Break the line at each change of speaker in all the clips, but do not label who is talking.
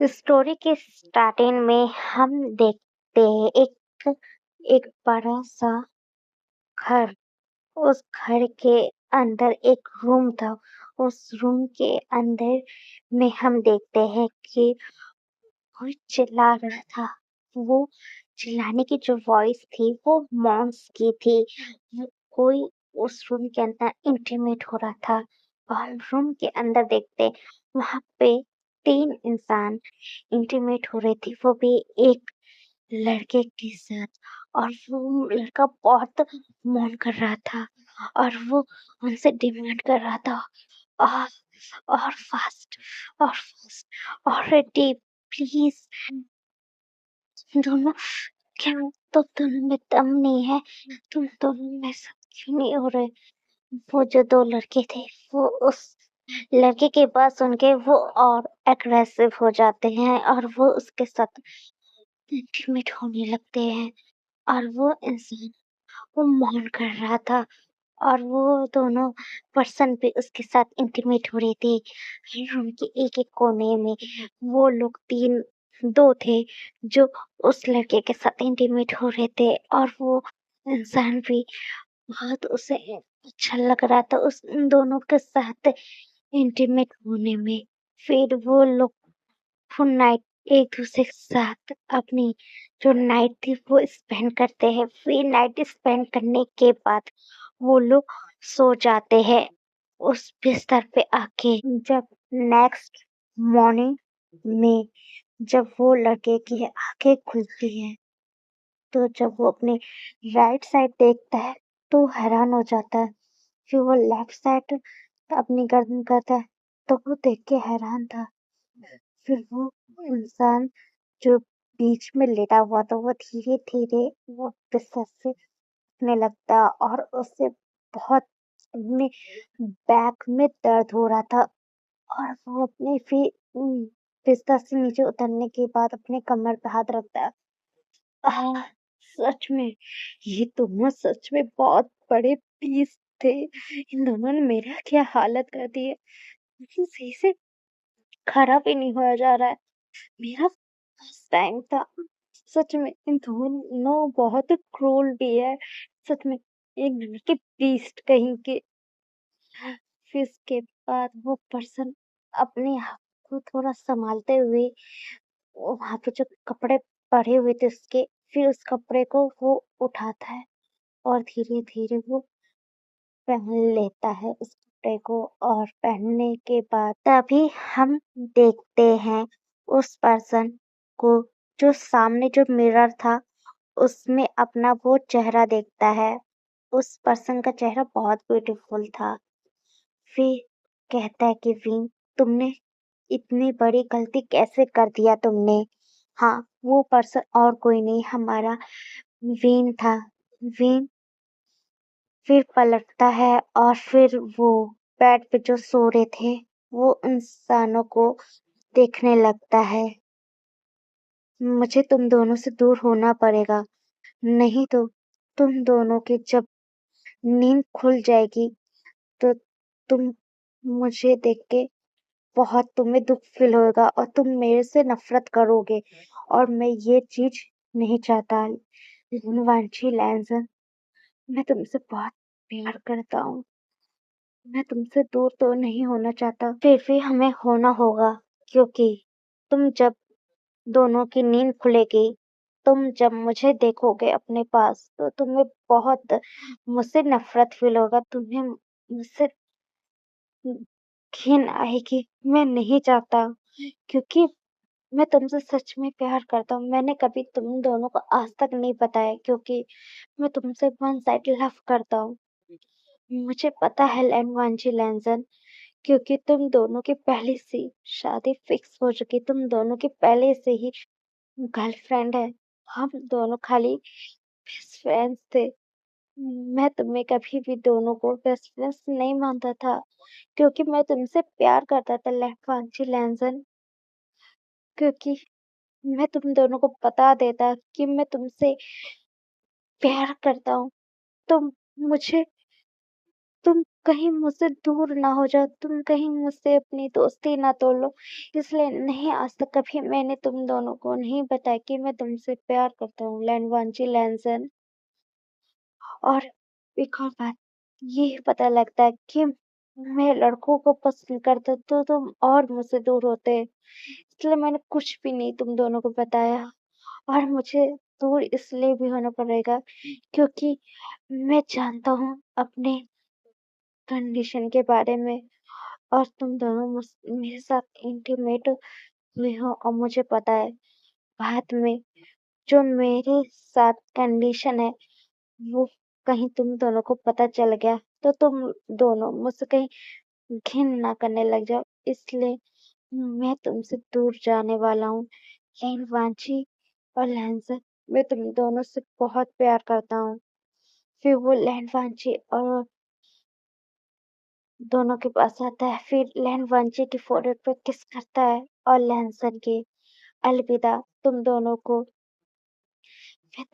Story के starting में हम देखते हैं एक एक बड़ा सा घर। उस घर के अंदर एक रूम था। उस रूम के अंदर में हम देखते हैं कि कोई चिल्ला रहा था। वो चिल्लाने की जो वॉइस थी वो मॉन्स की थी। कोई उस रूम के अंदर इंटीमेट हो रहा था। और हम रूम के अंदर देखते वहां पे 3 इंसान इंटीमेट हो रहे थे, वो भी एक लड़के के साथ। और वो लड़का बहुत मौन कर रहा था और वो उनसे डिमांड कर रहा था और और फास्ट और रेडी, प्लीज। दोनों, क्या तो दोनों में दम नहीं है? तुम दोनों में सब क्यों नहीं हो रहे? वो जो 2 लड़के थे वो उस लड़के के पास सुन के वो और एग्रेसिव हो जाते हैं और वो उसके साथ इंटीमेट होने लगते हैं। और वो इंसान वो मौन कर रहा था और वो दोनों पर्सन भी उसके साथ इंटीमेट हो रहे थे। रूम के एक-एक कोने में वो लोग 2 थे जो उस लड़के के साथ इंटीमेट हो रहे थे और वो इंसान भी बहुत उसे अच्छा लग रहा था उस उन दोनों के साथ इंटीमेट होने में। फिर वो लोग फुल नाइट एक-दूसरे के साथ अपनी जो नाइट थी वो स्पेंड करते हैं। फिर नाइट स्पेंड करने के बाद वो लोग सो जाते हैं उस बिस्तर पे आके। जब नेक्स्ट मॉर्निंग में जब वो लड़के की आंखें खुलती हैं, तो जब वो अपने राइट साइड देखता है तो हैरान हो जाता है। फिर वो लेफ्ट साइड अपनी गर्दन करता है तो वो देख के हैरान था। फिर वो इंसान जो बीच में लेटा हुआ था वो धीरे-धीरे वो बिस्तर से उठने लगता है और उसे बहुत अपने बैक में दर्द हो रहा था और वो अपने बिस्तर से नीचे उतरने के बाद अपने कमर पे हाथ रखता है। आह! सच में, ये दोनों सच में बहुत बड़े पीस थे। इन दोनों ने मेरा क्या हालत कर दी है। मुझे सही से खड़ा भी नहीं होया जा रहा है। मेरा फर्स्ट टाइम था। सच में इन दोनों बहुत क्रूर भी है। सच में एक नंबर के बीस्ट कहीं के। फिर उसके बाद वो पर्सन अपने आप को थोड़ा संभालते हुए वो वहाँ पे जो कपड़े पड़े हुए थे उसके, फिर उस कपड़े को वो उठाता है और धीरे-धीरे वो पहन लेता है उस कपड़े को। और पहनने के बाद तभी हम देखते हैं उस पर्सन को जो सामने जो मिरर था उसमें अपना वो चेहरा देखता है। उस पर्सन का चेहरा बहुत ब्यूटीफुल था। फिर कहता है कि विन, तुमने इतनी बड़ी गलती कैसे कर दिया तुमने? हाँ, वो पर्सन और कोई नहीं हमारा विन था। विन फिर पलटता है और फिर वो बेड पे जो सो रहे थे वो इंसानों को देखने लगता है। मुझे तुम दोनों से दूर होना पड़ेगा, नहीं तो तुम दोनों की जब नींद खुल जाएगी तो तुम मुझे देख के बहुत तुम्हें दुख फील होगा और तुम मेरे से नफरत करोगे और मैं ये चीज नहीं चाहता। वांची लैंसन, मैं तुमसे बहुत प्यार करता हूँ। मैं तुमसे दूर तो नहीं होना चाहता, फिर भी हमें होना होगा क्योंकि तुम जब दोनों की नींद खुलेगी, तुम जब मुझे देखोगे अपने पास तो तुम्हें बहुत मुझसे नफरत फील होगा। तुम्हें मुझसे घिन आएगी। मैं नहीं चाहता क्योंकि मैं तुमसे सच में प्यार करता हूँ। मैंने कभी तुम दोनों को आज तक नहीं बताया क्योंकि मैं तुमसे वन साइड लव करता हूँ। मुझे पता है वांची लैंसन, क्योंकि तुम दोनों की पहले से ही शादी फिक्स हो चुकी। तुम दोनों की पहले से ही गर्लफ्रेंड है। हम दोनों खाली बेस्ट फ्रेंड्स थे। मैं तुम्हें कभी भी दोनों को बेस्ट फ्रेंड्स नहीं मानता था क्योंकि मैं तुमसे प्यार करता था वांची लैंसन। क्योंकि मैं तुम दोनों को बता देता कि मैं तुमसे प्यार करता हूँ, तो मुझे तुम कहीं मुझसे दूर ना हो जाओ, तुम कहीं मुझसे अपनी दोस्ती ना तोड़ लो। इसलिए नहीं, आज तक कभी मैंने तुम दोनों को नहीं बताया कि मैं तुमसे प्यार करता हूँ, लैनवांची लैनसन। और एक और बात, ये पता लगता है कि मैं लड़कों को पसंद करता तो तुम और मुझसे दूर होते। इसलिए मैंने कुछ भी नहीं तुम दोनों को बताया। और मुझे दूर इसलिए भी होना पड़ेगा क्योंकि मैं जानता हूँ अपने कंडीशन के बारे में, और तुम दोनों मेरे साथ इंटीमेट हुए हो, और मुझे पता है बाद में जो मेरे साथ कंडीशन है वो कहीं तुम दोनों को पता चल गया तो तुम दोनों मुझसे कहीं घिन ना करने लग जाओ। इसलिए मैं तुमसे दूर जाने वाला हूँ। लेकिन वांची और लहंसर, मैं तुम दोनों से बहुत प्यार करता हूँ। फिर वो लैंड वांची और दोनों के पास आता है, फिर लैंड वांची के फोrehead पे किस करता है और लहंसर के अलविदा तुम दोनों को। मैं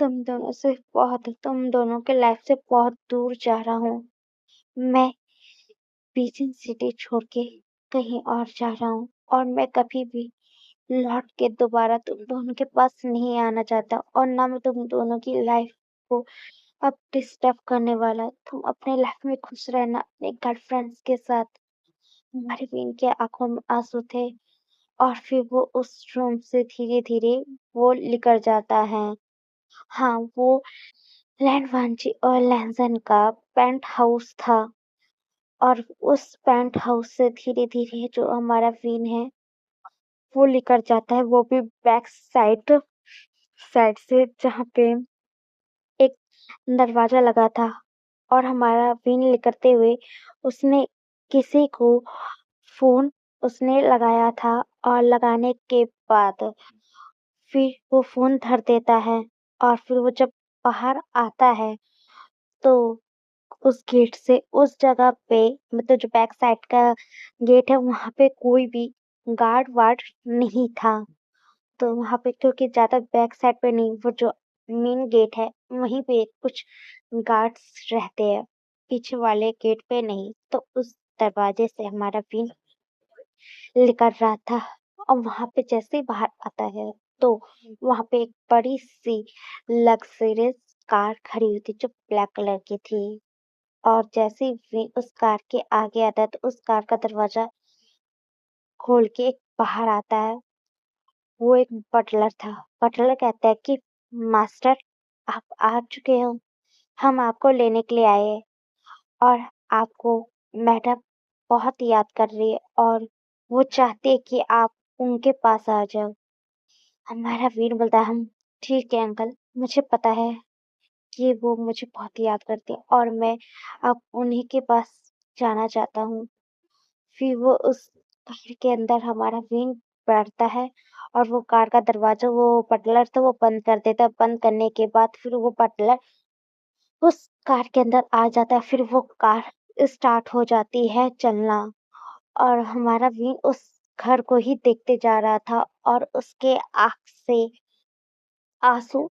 तुम दोनों के लाइफ से बहुत दूर जा रहा हूँ। मैं बीजिंग सिटी छोड़ के कहीं और जा रहा हूँ, और मैं कभी भी लौट के दोबारा तुम दोनों के पास नहीं आना चाहता, और ना मैं तुम दोनों की लाइफ को अब डिस्टर्ब करने वाला। तुम अपने लाइफ में खुश रहना अपने गर्लफ्रेंड्स के साथ। हमारी बीन के आंखों में आंसू थे, और फिर वो उस रूम से धीरे धीरे वो निकल जाता है। हाँ, वो लैंड वांची और लहजन का पेंट हाउस था, और उस पेंट हाउस से धीरे धीरे जो हमारा विन है वो लेकर जाता है, वो भी बैक साइड साइड से, जहाँ पे एक दरवाजा लगा था। और हमारा विन लेकरते हुए उसने किसी को फोन उसने लगाया था, और लगाने के बाद फिर वो फोन धर देता है। और फिर वो जब बाहर आता है तो उस गेट से उस जगह पे, मतलब जो बैक साइड का गेट है वहां पे कोई भी गार्ड वार्ड नहीं था। तो वहां पे क्योंकि ज्यादा बैक साइड पे नहीं, वो जो मेन गेट है वहीं पे कुछ गार्ड्स रहते हैं, पीछे वाले गेट पे नहीं। तो उस दरवाजे से हमारा विन निकल रहा था, और वहां पे जैसे ही बाहर आता है तो वहां पे एक बड़ी सी लग्जरियस कार खड़ी हुई थी जो ब्लैक कलर की थी। और जैसे ही विन उस कार के आगे आता है तो उस कार का दरवाजा खोल के एक बाहर आता है। वो एक बटलर था। बटलर कहता है कि मास्टर, आप आ चुके हो, हम आपको लेने के लिए आए हैं, और आपको मैडम बहुत याद कर रही है, और वो चाहते हैं कि आप उनके पास आ जाओ। हमारा वीर बोलता है, हम ठीक है अंकल, मुझे पता है कि वो मुझे बहुत याद करते हैं, और मैं अब उन्हीं के पास जाना चाहता हूँ। फिर वो उस कार के अंदर हमारा विंग बैठता है, और वो कार का दरवाजा वो बटलर था वो बंद कर देता है। बंद करने के बाद फिर वो बटलर उस कार के अंदर आ जाता है। फिर वो कार स्टार्ट हो जाती है चलना, और हमारा विंग उस घर को ही देखते जा रहा था, और उसके आँख से आंसू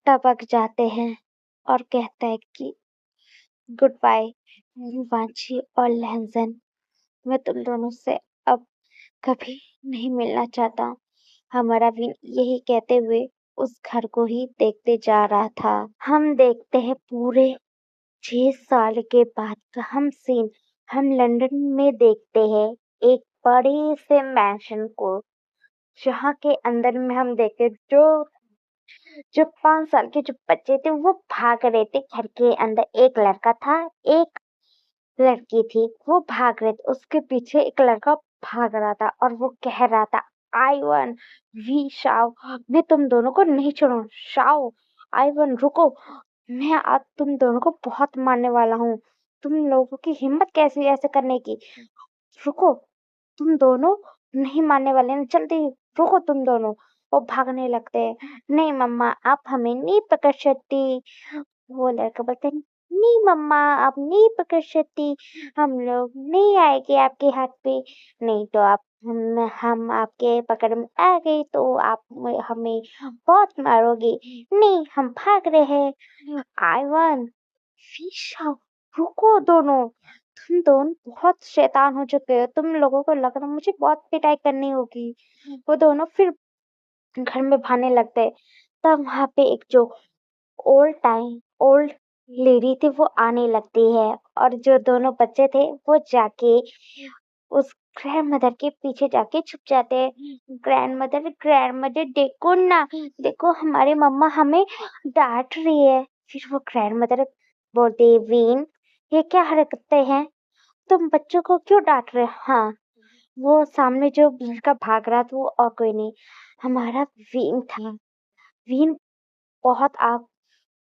टपक जाते हैं, और कहता है कि गुड बाय वांची और लहजन, मैं तुम दोनों से अब कभी नहीं मिलना चाहता। हमारा विन यही कहते हुए उस घर को ही देखते जा रहा था। हम देखते हैं पूरे 6 साल के बाद का हम सीन। हम लंदन में देखते हैं एक बड़े से मैंशन को, जहाँ के अंदर में हम देखते जो जो 5 साल के जो बच्चे थे वो भाग रहे थे घर के अंदर। एक लड़का था, एक लड़की थी, वो भाग रहे थे, उसके पीछे एक लड़का भाग रहा था, और वो कह रहा था, आई वन वी शाओ, मैं तुम दोनों को नहीं छोड़ूं। शाओ, आई वन रुको, मैं आज तुम दोनों को बहुत मारने वाला हूँ। तुम लोगों की हिम्मत कैसी है ऐसे करने की। रुको, तुम दोनों नहीं मारने वाले ना, जल्दी रुको तुम दोनों। वो भागने लगते हैं। नहीं मम्मा, आप हमें नहीं पकड़ सकती। वो लड़का बोलता है, नहीं मम्मा, आप नहीं पकड़ सकती, हम लोग नहीं आएंगे आपके हाथ पे। नहीं तो आप हम आपके पकड़ में आ गए तो आप हमें बहुत मारोगे। नहीं, हम भाग रहे हैं। आई वन फिश रुको दोनों, तुम दोनों बहुत शैतान हो चुके हो, तुम लोगों को लग रहा मुझे बहुत पिटाई करनी होगी। वो दोनों फिर घर में भागने लगते हैं। तब वहां पे एक जो ओल्ड लेडी थी वो आने लगती है, और जो दोनों बच्चे थे वो जाके उस ग्रैंड मदर के पीछे जाके छुप जाते हैं। ग्रैंड मदर देखो ना, देखो हमारी मम्मा हमें डांट रही है। फिर वो ग्रैंड मदर बोलती है, वीन ये क्या हरकतें हैं, तुम बच्चों को क्यों डांट रहे हो? हाँ, वो सामने जो लड़का भाग रहा था वो और कोई नहीं, हमारा वीन था। वीन बहुत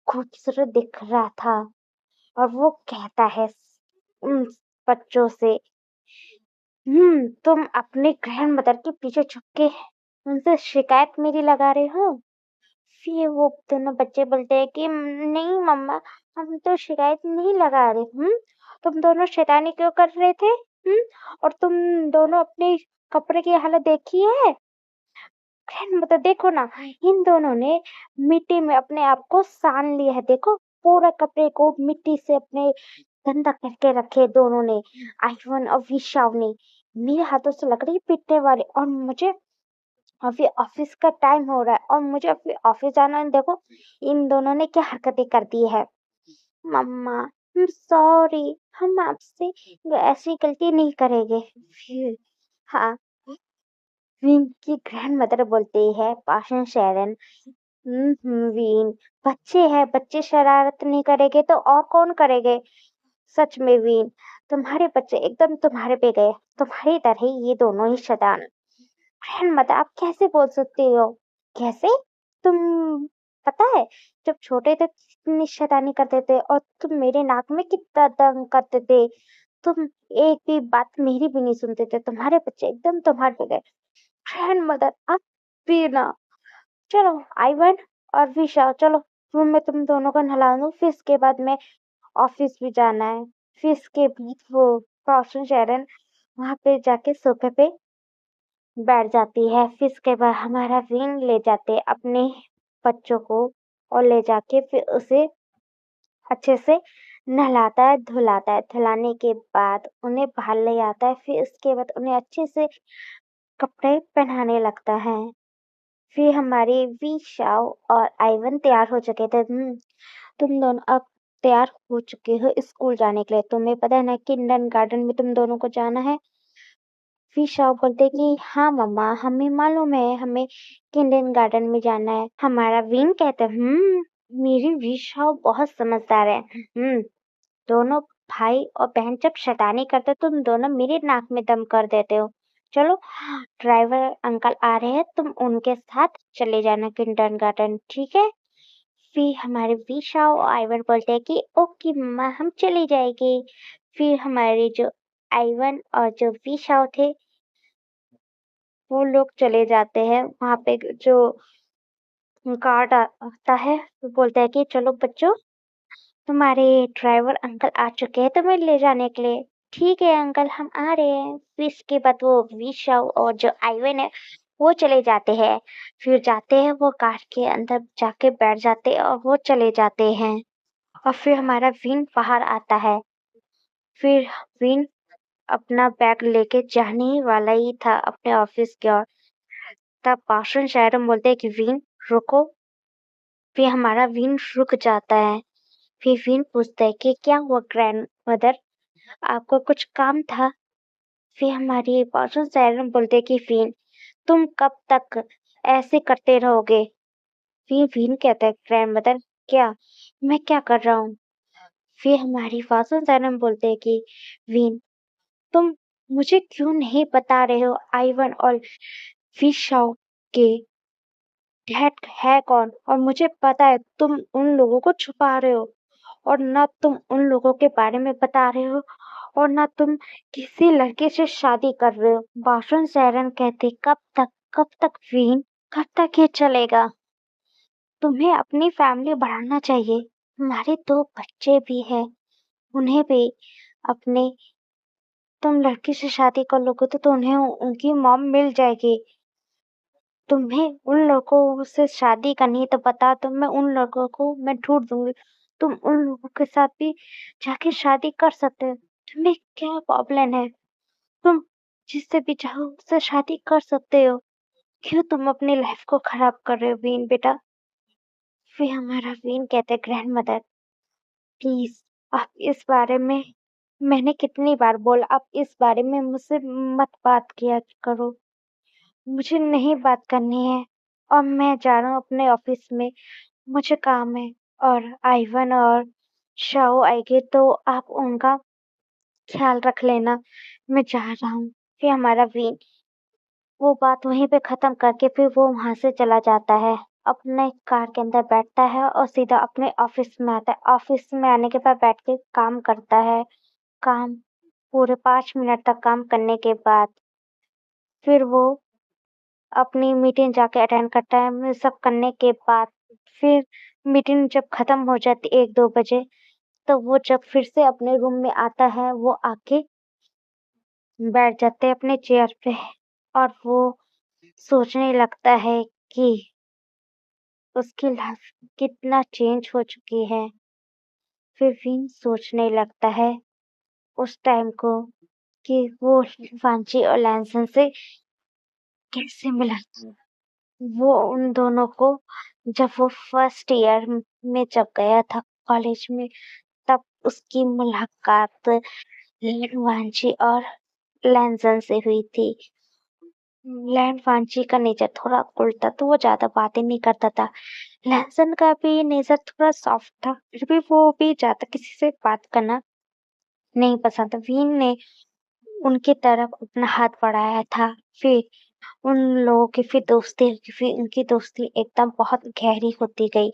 खूबसूरत दिख रहा था, और वो कहता है उन बच्चों से, तुम अपने ग्रैंड मदर के पीछे छुप के उनसे शिकायत मेरी लगा रहे हो? फिर वो दोनों बच्चे बोलते हैं कि नहीं मम्मा, हम तो शिकायत नहीं लगा रहे। तुम दोनों शैतानी क्यों कर रहे थे? और तुम दोनों अपने कपड़े की हालत देखी है? मतलब देखो ना, इन दोनों ने मिट्टी में अपने आप को सान लिया है। देखो, पूरा कपड़े को मिट्टी से अपने गंदा करके रखे दोनों ने, आइवन और विशाव ने। मेरे हाथों से लग रही है पीटने वाले, और मुझे अभी ऑफिस का टाइम हो रहा है और मुझे अभी ऑफिस जाना है। देखो इन दोनों ने क्या हरकतें कर दी है। मम्मा, सॉरी, हम आपसे ऐसी गलती नहीं करेंगे। फिर हाँ, वीन की ग्रैंड मदर बोलती है, पाशन शेरन, वीन, बच्चे हैं, बच्चे शरारत नहीं करेंगे तो और कौन करेंगे? सच में वीन, तुम्हारे बच्चे एकदम तुम्हारे पे गए, तुम्हारी तरह ही ये दोनों ही शैतान। ग्रैंड मदर, आप कैसे बोल सकते हो? कैसे? तुम, पता है, जब छोटे थे कितनी शैतानी करते थे, और तुम मेरे नाक में कितना दम करते थे। तुम एक भी बात मेरी भी नहीं सुनते थे, तुम्हारे बच्चे एकदम तुम्हारे पे गए। ग्रैंड मदर, आप भी ना। चलो आइवन और विशा, चलो रूम में तुम दोनों को नहला दूं, फिर इसके बाद मैं ऑफिस भी जाना है। फिर इसके बाद वो रोशन शेरन वहां पे जाके सोफे पे बैठ जाती है। फिर इसके बाद हमारा विंग ले जाते अपने बच्चों को, और ले जाके फिर उसे अच्छे से नहलाता है, धुलाता है। धुलाने के बाद उन्हें बाहर ले आता है। फिर उसके बाद उन्हें अच्छे से कपड़े पहनाने लगता है। फिर हमारे वी शाओ और आइवन तैयार हो चुके थे। तुम दोनों अब तैयार हो चुके हो स्कूल जाने के लिए। तुम्हें पता है ना किंडर गार्डन में तुम दोनों को जाना है? फिर शाओ बोलते कि हाँ मम्मा, हमें मालूम है, हमें किंडर गार्डन में जाना है। हमारा विन कहता है, मेरी वी शाओ बहुत समझदार है। दोनों भाई और बहन जब शैतानी करते तुम दोनों मेरे नाक में दम कर देते हो। चलो, ड्राइवर अंकल आ रहे हैं, तुम उनके साथ चले जाना किंडर गार्डन, ठीक है? फिर हमारे विशा और आइवन बोलते हैं कि ओके मम्मा, हम चले जाएंगे। फिर हमारे जो आइवन और जो विशा थे वो लोग चले जाते हैं। वहां पे जो गार्ड आता है वो बोलता है कि चलो बच्चों, तुम्हारे ड्राइवर अंकल आ चुके हैं तुम्हें ले जाने के लिए। ठीक है अंकल, हम आ रहे हैं। फिर इसके बाद वो विशा और जो आइवन है वो चले जाते हैं। फिर जाते हैं वो कार के अंदर जाके बैठ जाते हैं और वो चले जाते हैं। और फिर हमारा विन बाहर आता है। फिर विन अपना बैग लेके जाने ही वाला ही था अपने ऑफिस की ओर। तब पाशन शायरम बोलते हैं कि विन रुको। फिर हमारा विन रुक जाता है। फिर विन पूछता है कि क्या हुआ ग्रैंड मदर, आपको कुछ काम था? फिर हमारी पाशन शायरम बोलते हैं कि विन, तुम कब तक ऐसे करते रहोगे? फिर विन कहता है, ग्रैंड मदर क्या, मैं क्या कर रहा हूँ? फिर हमारी पाशन शायरम बोलते हैं कि विन, तुम मुझे क्यों नहीं बता रहे हो आइवन और फिशाओ के डैड है कौन? और मुझे पता है तुम उन लोगों को छुपा रहे हो, और ना तुम उन लोगों के बारे में बता रहे हो, और ना तुम किसी लड़के से शादी कर रहे हो। भाषण सैरन कहते, कब तक वीन, कब तक ये चलेगा? तुम्हें अपनी फैमिली बढ़ाना चाहिए। हमारे दो बच्चे भी हैं, उन्हें भी अपने, तुम लड़की से शादी कर लोगे तो उन्हें उनकी मॉम मिल जाएगी। तुम्हें उन लड़कों से शादी करनी है तो बता दो, मैं उन लड़कों को मैं ढूंढ दूंगी। तुम उन लोगों के साथ भी जाके शादी कर सकते हो। तुम्हें क्या प्रॉब्लम है? तुम जिससे भी चाहो उससे शादी कर सकते हो। क्यों तुम अपनी लाइफ को खराब कर रहे हो वीन बेटा? फिर हमारा वीन कहते ग्रैंड मदर, प्लीज आप इस बारे में, मैंने कितनी बार बोला आप इस बारे में मुझसे मत बात किया करो। मुझे नहीं बात करनी है और मैं जा रहा हूँ अपने ऑफिस में, मुझे काम है। और आइवन और शाओ आएंगे तो आप उनका ख्याल रख लेना, मैं जा रहा हूँ। फिर हमारा वीन वो बात वहीं पे खत्म करके फिर वो वहां से चला जाता है, अपने कार के अंदर बैठता है और सीधा अपने ऑफिस में आता है। ऑफिस में आने के बाद बैठ के काम करता है। काम पूरे 5 मिनट तक काम करने के बाद फिर वो अपनी मीटिंग जाके अटेंड करता है। सब करने के बाद फिर मीटिंग जब खत्म हो जाती 1-2 बजे, तो वो जब फिर से अपने रूम में आता है, वो आके बैठ जाते हैं अपने चेयर पे और वो सोचने लगता है कि उसकी लाइफ कितना चेंज हो चुकी है। फिर विन सोचने लगता है उस टाइम को कि वो वांची और लैंसन से कैसे मिला था। वो उन दोनों को जब वो फर्स्ट ईयर में जब गया था कॉलेज में, तब उसकी मुलाकात लैन वांची और लैंसन से हुई थी। लैन वांची का नेचर थोड़ा उल्टा, तो वो ज्यादा बातें नहीं करता था। लैंसन का भी नेचर थोड़ा सॉफ्ट था, फिर भी वो भी ज्यादा किसी से बात करना नहीं पसंद था। वीन ने उनकी तरफ अपना हाथ बढ़ाया था। फिर उन लोगों की फिर दोस्ती हुई, फिर उनकी दोस्ती एकदम बहुत गहरी होती गई।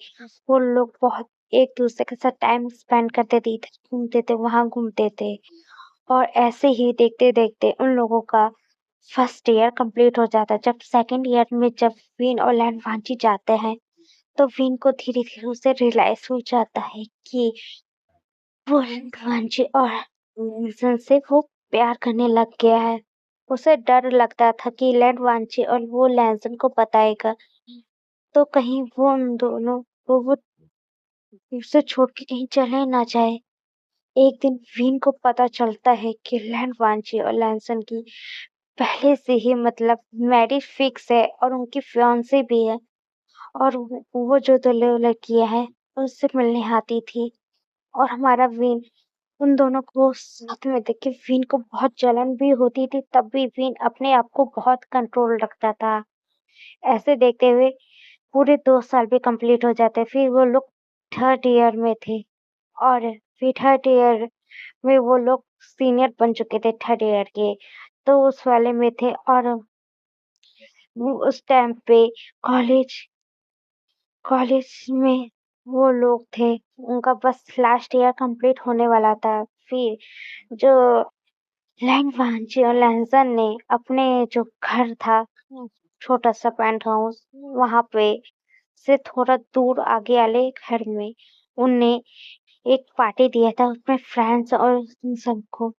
वो लोग बहुत एक दूसरे के साथ टाइम स्पेंड करते थे, इधर घूमते थे वहां घूमते थे। और ऐसे ही देखते देखते उन लोगों का फर्स्ट ईयर कंप्लीट हो जाता है। जब सेकंड ईयर में जब विन और लैन वांची जाते हैं, तो विन को धीरे धीरे उसे रियलाइज हो जाता है कि वो वांची और लैन से वो प्यार करने लग गया है। उसे डर लगता था कि लैंड वांची और वो लैंसन को बताएगा तो कहीं वो उन दोनों को वो उसे छोड़ के कहीं चले ना जाए। एक दिन विन को पता चलता है कि लैंड वांची और लैंसन की पहले से ही मतलब मैरिज फिक्स है और उनकी फियांसे भी है। और वो जो दो लड़कियां हैं उससे मिलने आती थी। और हमारा विन उन दोनों को साथ में देख के विन को बहुत जलन भी होती थी, तब भी विन अपने आप को बहुत कंट्रोल रखता था। ऐसे देखते हुए पूरे 2 साल भी कंप्लीट हो जाते। फिर वो लोग थर्ड ईयर में थे और फिर थर्ड ईयर में वो लोग सीनियर बन चुके थे थर्ड ईयर के, तो उस वाले में थे। और वो उस टाइम पे कॉलेज कॉलेज में वो लोग थे, उनका बस लास्ट ईयर कंप्लीट होने वाला था। फिर जो लैंग वांची और लैंसन ने अपने जो घर था, छोटा सा पेंट हाउस, वहां पे से थोड़ा दूर आगे वाले घर में उनने एक पार्टी दिया था उसमें फ्रेंड्स और उन सबको।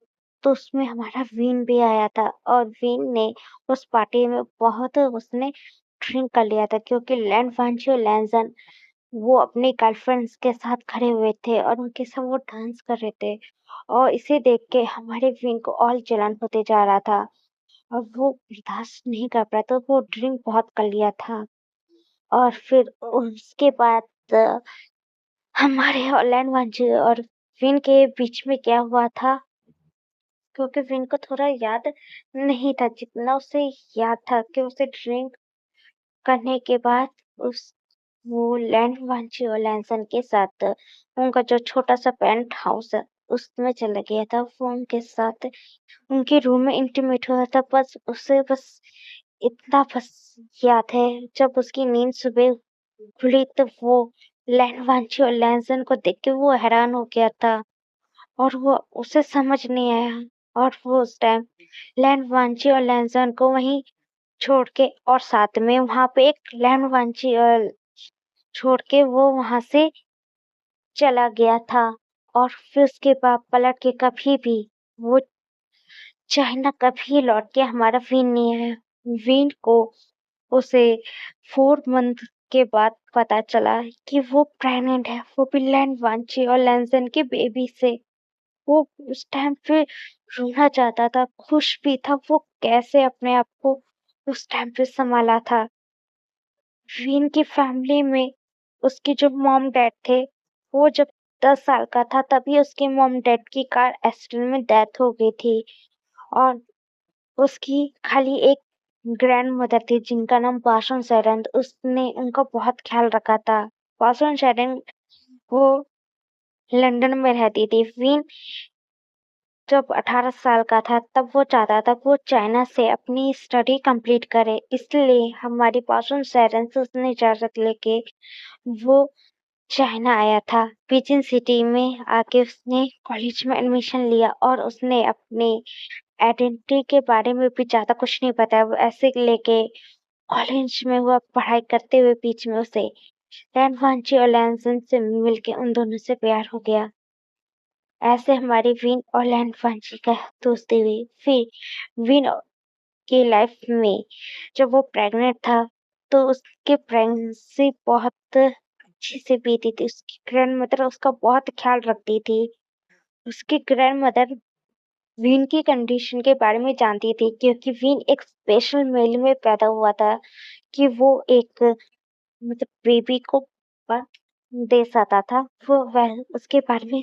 तो उसमें हमारा वीन भी आया था और वीन ने उस पार्टी में बहुत उसने ड्रिंक कर लिया था, क्योंकि लैंड वांची और लैंसन वो अपनी गर्लफ्रेंड्स के साथ खड़े हुए थे और उनके साथ वो डांस कर रहे थे। और इसे देख के हमारे विंग को और जलन होते जा रहा था और वो बर्दाश्त नहीं कर पाया, तो वो ड्रिंक बहुत कर लिया था। और फिर उसके बाद हमारे हॉलैंड वांची और विन के बीच में क्या हुआ था, क्योंकि विन को थोड़ा याद नहीं था, जितना उसे याद था कि उसे ड्रिंक करने के बाद उस वो लैंड वांची और लैंसन के साथ उनका जो छोटा सा पेंट हाउस है उसमें चला गया था। वो उनके साथ उनके रूम में इंटीमेट हुआ था। बस उसे बस इतना बस याद है, जब उसकी नींद सुबह खुली तो वो लैंड वांची और लैंसन को देख के वो हैरान हो गया था और वो उसे समझ नहीं आया। और वो उस टाइम लैंड वांची और लैंसन को वहीं छोड़ के और साथ में वहां पे एक लैंड वांची और छोड़ के वो वहां से चला गया था। और फिर उसके बाद पलट के कभी भी वो चाइना कभी लौट के हमारा वीन नहीं आया। वीन को उसे 4 मंथ के बाद पता चला कि वो प्रेग्नेंट है, वो भी लैन वांची और लैनसन के बेबी से। वो उस टाइम पे रोना चाहता था, खुश भी था, वो कैसे अपने आप को उस टाइम पे संभाला था। वीन की फैमिली में उसके जो मॉम डैड थे, वो जब 10 साल का था तभी उसके मॉम डैड की कार एक्सीडेंट में डेथ हो गई थी और उसकी खाली एक ग्रैंड मदर थी जिनका नाम पाशन सेरेंथ, उसने उनका बहुत ख्याल रखा था। पाशन सेरेंथ वो लंदन में रहती थी। वीन जब 18 साल का था तब वो चाहता था कि वो चाइना से अपनी स्टडी कंप्लीट करे, इसलिए हमारी पासन सेरेंथ उसने इजाजत लेके वो चाइना आया था। बीजिंग सिटी में आके उसने कॉलेज में एडमिशन लिया और उसने अपनी आइडेंटिटी के बारे में भी ज्यादा कुछ नहीं बताया। वो ऐसे लेके कॉलेज में हुआ पढ़ाई करते हुए बीच में उसे लैन वांची और लैनसन से मिलके उन दोनों से प्यार हो गया। ऐसे हमारी विन और लैन वांची का दोस्ती हुई। फिर विन की लाइफ में जब वो प्रेग्नेंट था तो उसकी प्रेगनेंसी बहुत अच्छे से बीती थी। उसकी ग्रैंड मदर उसका बहुत ख्याल रखती थी। उसकी ग्रैंड मदर वीन की कंडीशन के बारे में जानती थी क्योंकि वीन एक स्पेशल मेल में पैदा हुआ था कि वो एक मतलब बेबी को दे सकता था। वो वह उसके बारे में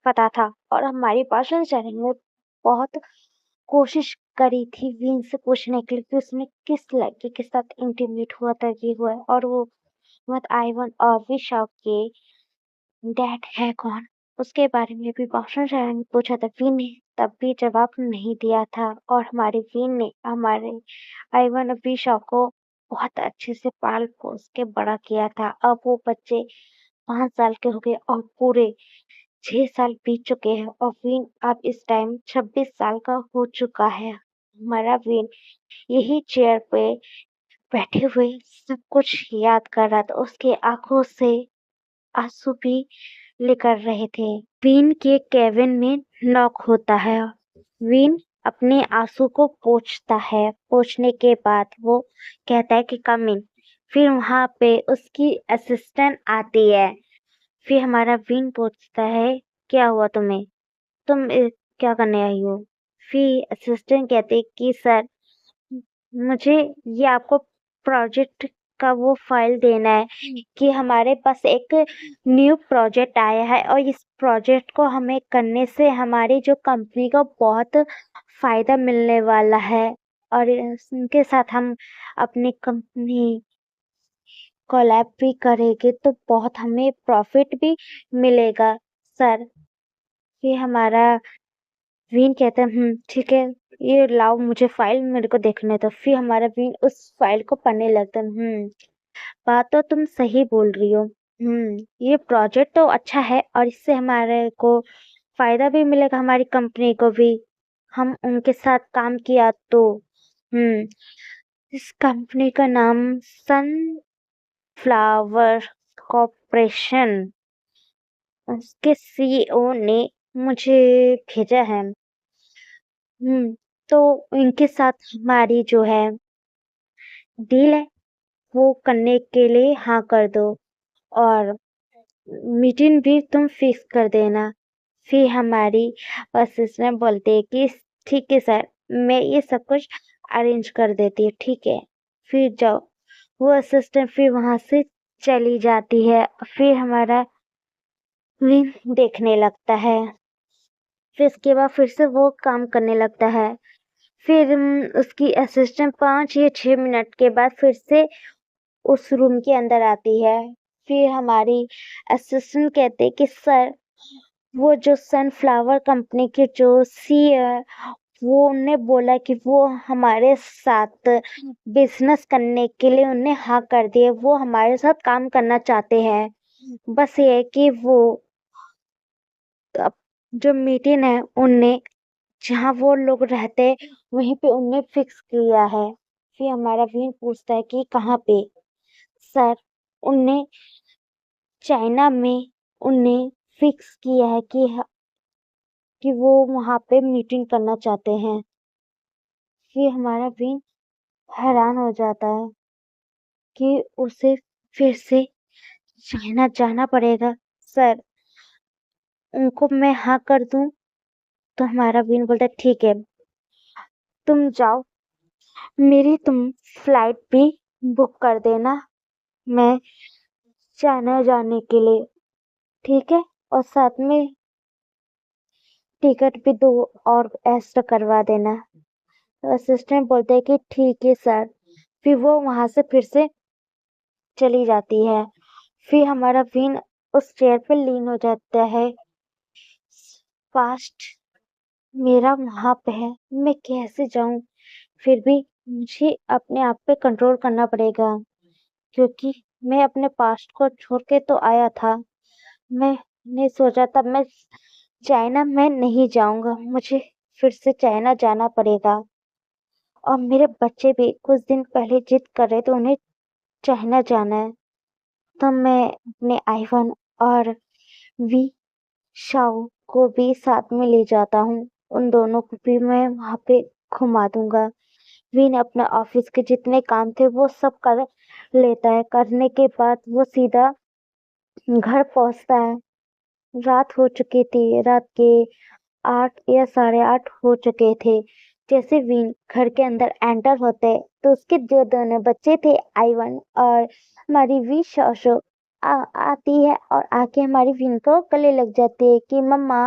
पता था और हमारी भाषण चैनल ने बहुत कोशिश करी थी वीन से पूछने के लिए कि उसने किस लड़के के साथ इंटीमेट हुआ था, ये हुआ है, और वो मत आइवन और विशाख के डैड है कौन, उसके बारे में भी भाषण चैनल ने पूछा था। वीन ने तब भी जवाब नहीं दिया था और हमारे वीन ने हमारे आइवन और विशाख को बहुत अच्छे से पाल पोस के बड़ा किया था। अब वो बच्चे 5 साल के हो गए और पूरे 6 साल बीत चुके हैं और विन अब इस टाइम 26 साल का हो चुका है। हमारा विन यही चेयर पे बैठे हुए सब कुछ याद कर रहा था। उसके आंखों से आंसू भी निकल रहे थे। विन के केबिन में नॉक होता है। विन अपने आंसू को पोंछता है। पोंछने के बाद वो कहता है कि कम इन। फिर वहां पे उसकी असिस्टेंट आती है। फिर हमारा विन पूछता है क्या हुआ तुम्हें, तुम क्या करने आई हो। फिर असिस्टेंट कहते कि सर मुझे ये आपको प्रोजेक्ट का वो फाइल देना है कि हमारे पास एक न्यू प्रोजेक्ट आया है और इस प्रोजेक्ट को हमें करने से हमारी जो कंपनी को बहुत फायदा मिलने वाला है और इनके साथ हम अपनी कंपनी कोलैब भी करेंगे तो बहुत हमें प्रॉफिट भी मिलेगा सर। ये हमारा विन कहता है ठीक है, ये लाओ मुझे फाइल मेरे को देखने दो। फिर हमारा विन उस फाइल को पढ़ने लगता है। बात तो तुम सही बोल रही हो। ये प्रोजेक्ट तो अच्छा है और इससे हमारे को फायदा भी मिलेगा, हमारी कंपनी को भी। हम उनके साथ काम किया तो इस कंपनी का नाम सनफ्लावर कॉर्पोरेशन, उसके सीईओ ने मुझे भेजा है। तो इनके साथ हमारी जो है डील है वो करने के लिए हाँ कर दो और मीटिंग भी तुम फिक्स कर देना। फिर हमारी असिस्टेंट बोलते है कि ठीक है सर, मैं ये सब कुछ अरेंज कर देती हूँ, ठीक है। फिर जाओ। वो असिस्टेंट फिर वहां से चली जाती है। फिर हमारा विन देखने लगता है। फिर इसके बाद फिर से वो काम करने लगता है। फिर उसकी असिस्टेंट 5 या 6 मिनट के बाद फिर से उस रूम के अंदर आती है। फिर हमारी असिस्टेंट कहते कि सर वो जो सनफ्लावर कंपनी के जो सीईओ है वो उनने बोला कि वो हमारे साथ बिजनेस करने के लिए उन्हें हाँ कर दिए, वो हमारे साथ काम करना चाहते हैं। बस ये है कि वो अब जो मीटिंग है उनने जहाँ वो लोग रहते वहीं पे उनने फिक्स किया है। फिर हमारा विन पूछता है कि कहाँ पे। सर उनने चाइना में उनने फिक्स किया है कि वो वहां पे मीटिंग करना चाहते हैं। फिर हमारा विन हैरान हो जाता है कि उसे फिर से चाइना जाना पड़ेगा। सर, उनको मैं हाँ कर दूं तो हमारा विन बोलता है ठीक है, तुम जाओ, मेरी तुम फ्लाइट भी बुक कर देना, मैं चाइना जाने के लिए, ठीक है? और साथ में टिकट भी 2 और एक्स्ट्रा करवा देना। तो असिस्टेंट बोलते हैं कि ठीक है सर। फिर वो वहां से फिर से चली जाती है। फिर हमारा विन उस चेयर पे लीन हो जाता है। फास्ट मेरा वहां पे है, मैं कैसे जाऊं? फिर भी मुझे अपने आप पे कंट्रोल करना पड़ेगा, क्योंकि मैं अपने पास्ट को छोड़ के तो आया था। मैंने सोचा था मैं चाइना में नहीं जाऊंगा, मुझे फिर से चाइना जाना पड़ेगा। और मेरे बच्चे भी कुछ दिन पहले जिद कर रहे थे उन्हें चाइना जाना है। तो मैं अपने आईफोन और वी शाओ को भी साथ में ले जाता हूँ। उन दोनों को भी मैं वहां पे घुमा दूंगा। विन अपने ऑफिस के जितने काम थे वो सब कर लेता है। करने के बाद वो सीधा घर पहुंचता है। रात हो चुकी थी, रात के 8 या 8:30 हो चुके थे। जैसे विन घर के अंदर एंटर होते तो उसके जो दोनों बच्चे थे, आइवन और हमारी वी शोशो, आती है और आके हमारी विन को गले लग जाती है कि मम्मा,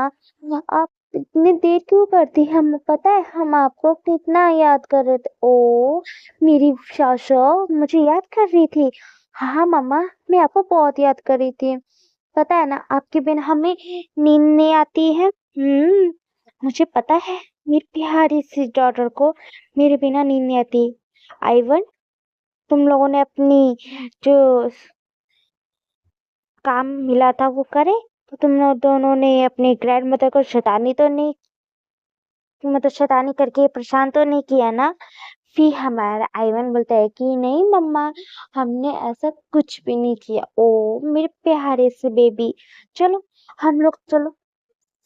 आप इतनी देर क्यों करती है? हमें पता है हम आपको कितना याद कर रहे थे। ओ मेरी शोशो मुझे याद कर रही थी। हाँ मम्मा, मैं आपको बहुत याद कर रही थी। पता है ना, आपके बिना हमें नींद नहीं आती है। मुझे पता है, मेरी प्यारी सी डॉटर को मेरे बिना नींद नहीं आती। आइवन, तुम लोगों ने अपनी जो काम मिला था वो करे? तो तुम लोग दोनों ने अपनी ग्रैंड मदर को शैतानी तो नहीं, मतलब शैतानी करके परेशान तो नहीं किया ना? फिर हमारा आइवन बोलता है कि नहीं मम्मा, हमने ऐसा कुछ भी नहीं किया। ओ मेरे प्यारे से बेबी, चलो हम लोग चलो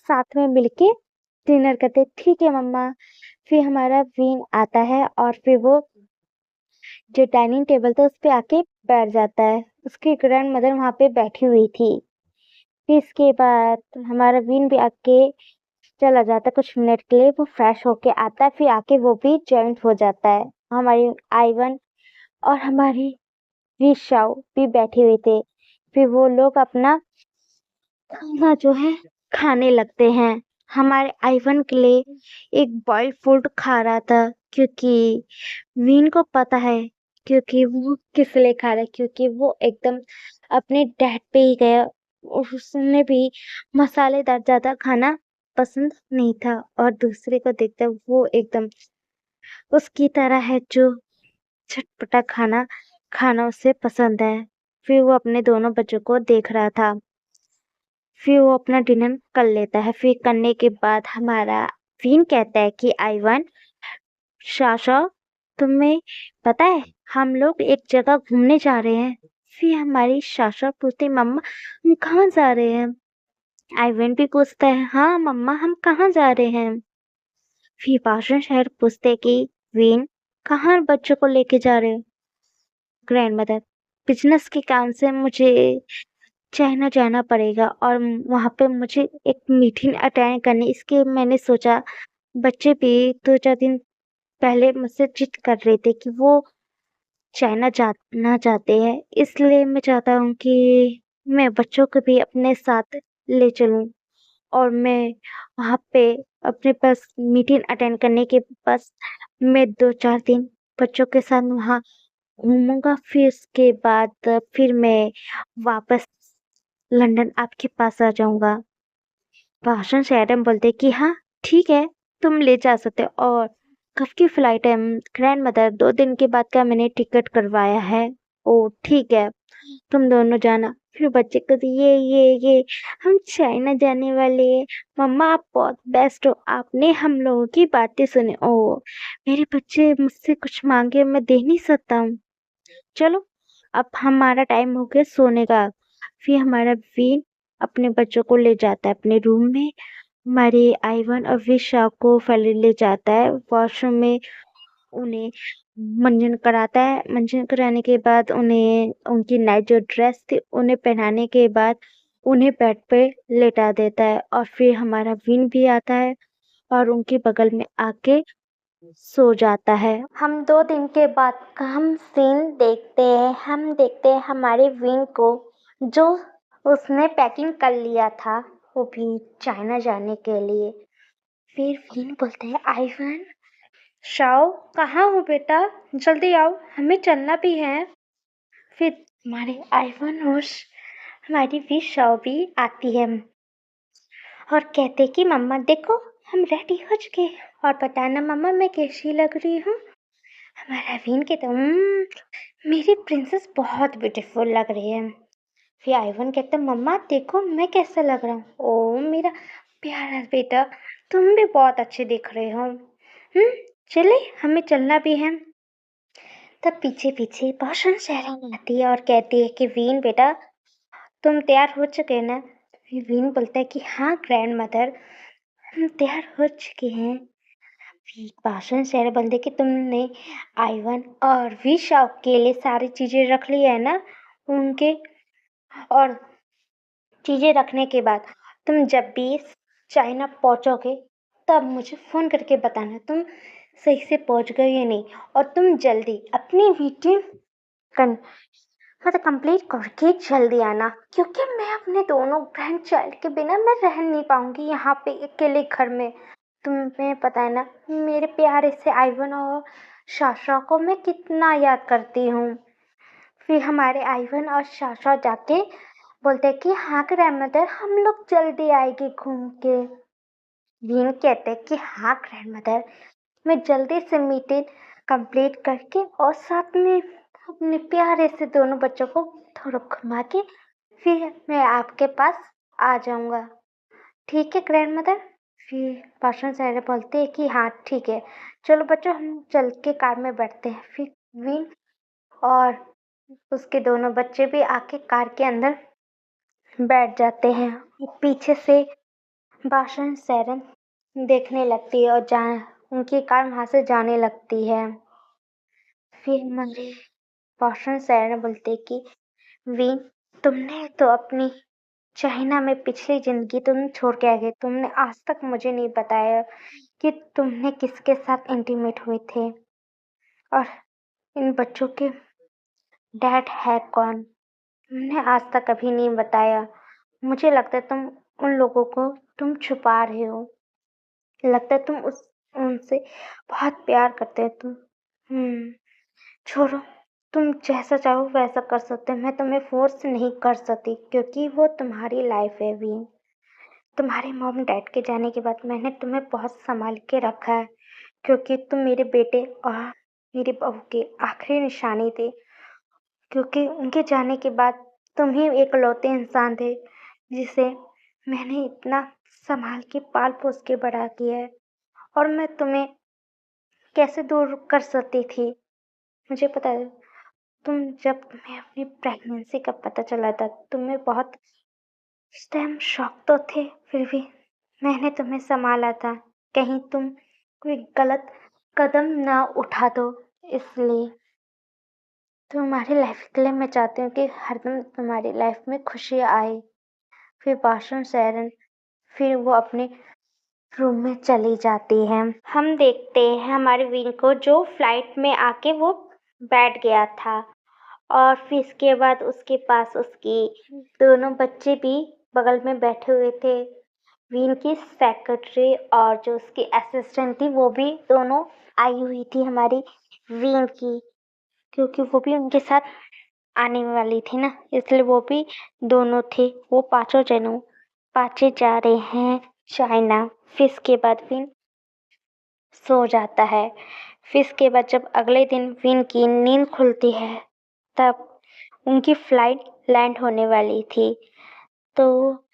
साथ में मिलके डिनर करते। ठीक है मम्मा। फिर हमारा वीन आता है और फिर वो जो डाइनिंग टेबल था उस पे आके बैठ जाता है। उसकी ग्रैंड मदर वहां पे बैठी हुई थी। फिर इसके बाद हमारा वीन भी आके चला जाता है कुछ मिनट के लिए। वो फ्रेश होके आता है, फिर आके वो भी जॉइंट हो जाता है। हमारी आइवन और हमारी विशाओ भी बैठे हुए थे। फिर वो लोग अपना खाना जो है खाने लगते हैं। हमारे आइवन के लिए एक बॉइल्ड फूड खा रहा था, क्योंकि वीन को पता है क्योंकि वो किस लिए खा रहा है, क्योंकि वो एकदम अपने डैड पे ही गया और उसने भी मसालेदार ज्यादा खाना पसंद नहीं था। और दूसरे को देखता वो एकदम उसकी तरह है जो चटपटा खाना खाना उसे पसंद है। फिर वो अपने दोनों बच्चों को देख रहा था। फिर वो अपना डिनर कर लेता है। फिर करने के बाद हमारा वीन कहता है कि आइवन, शाशा, तुम्हें पता है हम लोग एक जगह घूमने जा रहे हैं। फिर हमारी शाशा पूछती मम्मा, हम कहाँ जा रहे हैं? आइवन भी पूछता है हाँ मम्मा, हम कहाँ जा रहे हैं? फिर भाषण शहर पूछते कि वीन, कहाँ बच्चों को लेके जा रहे हो? ग्रैंड मदर, बिजनेस के काम से मुझे चाइना जाना पड़ेगा और वहां पे मुझे एक मीटिंग अटेंड करनी, इसके मैंने सोचा। बच्चे भी 2-4 दिन पहले मुझसे जिद कर रहे थे कि वो चाइना जाना चाहते हैं, इसलिए मैं चाहता हूँ कि मैं बच्चों को भी अपने साथ ले चलूं। और मैं वहां पे अपने पास मीटिंग अटेंड करने के पास मैं 2-4 दिन बच्चों के साथ वहां घूमूंगा। फिर उसके बाद फिर मैं वापस लंदन आपके पास आ जाऊंगा। भाषण से एडम बोलते कि हाँ ठीक है, तुम ले जा सकते हो। और कब की फ्लाइट है? ग्रैंड मदर, 2 दिन के बाद का मैंने टिकट करवाया है। ओ ठीक है, तुम दोनों जाना। फिर बच्चे को तो ये हम चाइना जाने वाले हैं। मम्मा आप बहुत बेस्ट हो, आपने हम लोगों की बातें सुनी। ओ मेरे बच्चे मुझसे कुछ मांगे मैं दे नहीं सकता हूँ। चलो अब हमारा टाइम हो गया सोने का। फिर हमारा वीन अपने बच्चों को ले जाता है अपने रूम में। हमारे आइवन और विशा को पहले ले जाता है वॉशरूम में, उन्हें मंजन कराता है। मंजन कराने के बाद उन्हें उनकी नाइट जो ड्रेस थी उन्हें पहनाने के बाद उन्हें बेड पे लेटा देता है और फिर हमारा विन भी आता है और उनके बगल में आके सो जाता है। हम 2 दिन के बाद का हम सीन देखते हैं। हम देखते हैं हमारे विन को, जो उसने पैकिंग कर लिया था वो भी चाइना जाने के लिए। फिर विन बोलते हैं, आइवन शाओ कहाँ हो बेटा, जल्दी आओ हमें चलना भी है। फिर हमारे आइवन और हमारी भी शाओ भी आती है और कहते कि मम्मा देखो हम रेडी हो चुके हैं और बताना मम्मा मैं कैसी लग रही हूँ। हमारा विन कहता मेरी प्रिंसेस बहुत ब्यूटीफुल लग रही है। फिर आइवन कहता मम्मा देखो मैं कैसा लग रहा हूँ। ओ मेरा प्यारा बेटा, तुम भी बहुत अच्छे दिख रहे हो। चले हमें चलना भी है। तब पीछे पीछे भाषण शहरान आती है और कहती है कि वीन बेटा तुम तैयार हो चुके ना। फिर वीन बोलता है कि हाँ ग्रैंड मदर हम तैयार हो चुके हैं। फिर भाषण शहर बोलते कि तुमने आइवन और विशाव के लिए सारी चीजें रख ली है ना। उनके और चीजें रखने के बाद तुम जब भी चाइना पहुंचोगे तब मुझे फोन करके बताना तुम सही से पहुंच गए या नहीं, और तुम जल्दी अपनी मीटिंग मतलब कंप्लीट करके जल्दी आना, क्योंकि मैं अपने दोनों ग्रैंड चाइल्ड के बिना मैं रह नहीं पाऊंगी यहाँ पे अकेले घर में। तुम्हें पता है ना मेरे प्यारे से आइवन और शाशा को मैं कितना याद करती हूँ। फिर हमारे आइवन और शाशा जाके बोलते हैं कि हाँ ग्रैंड मदर हम लोग जल्दी आएंगे घूम के। वीन कहते हैं कि हाँ ग्रैंड मदर मैं जल्दी से मीटिंग कंप्लीट करके और साथ में अपने प्यारे से दोनों बच्चों को थोड़ा घुमा के फिर मैं आपके पास आ जाऊंगा। ठीक है ग्रैंड मदर। फिर भाषण साहब बोलते हैं कि हाँ ठीक है, चलो बच्चों हम चल के कार में बैठते हैं। फिर विन और उसके दोनों बच्चे भी आके कार के अंदर बैठ जाते हैं। पीछे से भाषण सैरन देखने लगती है और उनकी कार वहां से जाने लगती है। फिर हमारे भाषण सैरन बोलते कि विन तुमने तो अपनी चाइना में पिछली जिंदगी तुम छोड़ के आ गए, तुमने आज तक मुझे नहीं बताया कि तुमने किसके साथ इंटीमेट हुए थे और इन बच्चों के डैड है कौन, तुमने आज तक कभी नहीं बताया। मुझे लगता है तुम उन लोगों को तुम छुपा रहे हो, लगता है तुम उनसे बहुत प्यार करते हो तुम। छोड़ो, तुम जैसा चाहो वैसा कर सकते हो, मैं तुम्हें फोर्स नहीं कर सकती क्योंकि वो तुम्हारी लाइफ है वीन। तुम्हारे मॉम डैड के जाने के बाद मैंने तुम्हें बहुत संभाल के रखा है क्योंकि तुम मेरे बेटे और मेरी बहू की आखिरी निशानी थे, क्योंकि उनके जाने के बाद तुम ही एकलौते इंसान थे जिसे मैंने इतना संभाल के पाल पोस के बड़ा किया है, और मैं तुम्हें कैसे दूर कर सकती थी। मुझे पता है जब तुम्हें अपनी प्रेगनेंसी का पता चला था तुम्हें बहुत उस टाइम शौक तो थे, फिर भी मैंने तुम्हें संभाला था कहीं तुम कोई गलत कदम ना उठा दो, इसलिए तुम्हारी लाइफ के लिए मैं चाहती हूँ कि हरदम तुम्हारी लाइफ में खुशी आए। फिर भाषण सैरन फिर वो अपने रूम में चली जाती है। हम देखते हैं हमारे वीर को जो फ्लाइट में आके वो बैठ गया था और फिर इसके बाद उसके पास उसकी दोनों बच्चे भी बगल में बैठे हुए थे। वीन की सेक्रेटरी और जो उसकी असिस्टेंट थी वो भी दोनों आई हुई थी हमारी वीन की, क्योंकि वो भी उनके साथ आने वाली थी ना, इसलिए वो भी दोनों थे। वो पांचों जा रहे हैं चाइना। फिर इसके बाद विन सो जाता है। फिर इसके बाद जब अगले दिन विन की नींद खुलती है तब उनकी फ्लाइट लैंड होने वाली थी, तो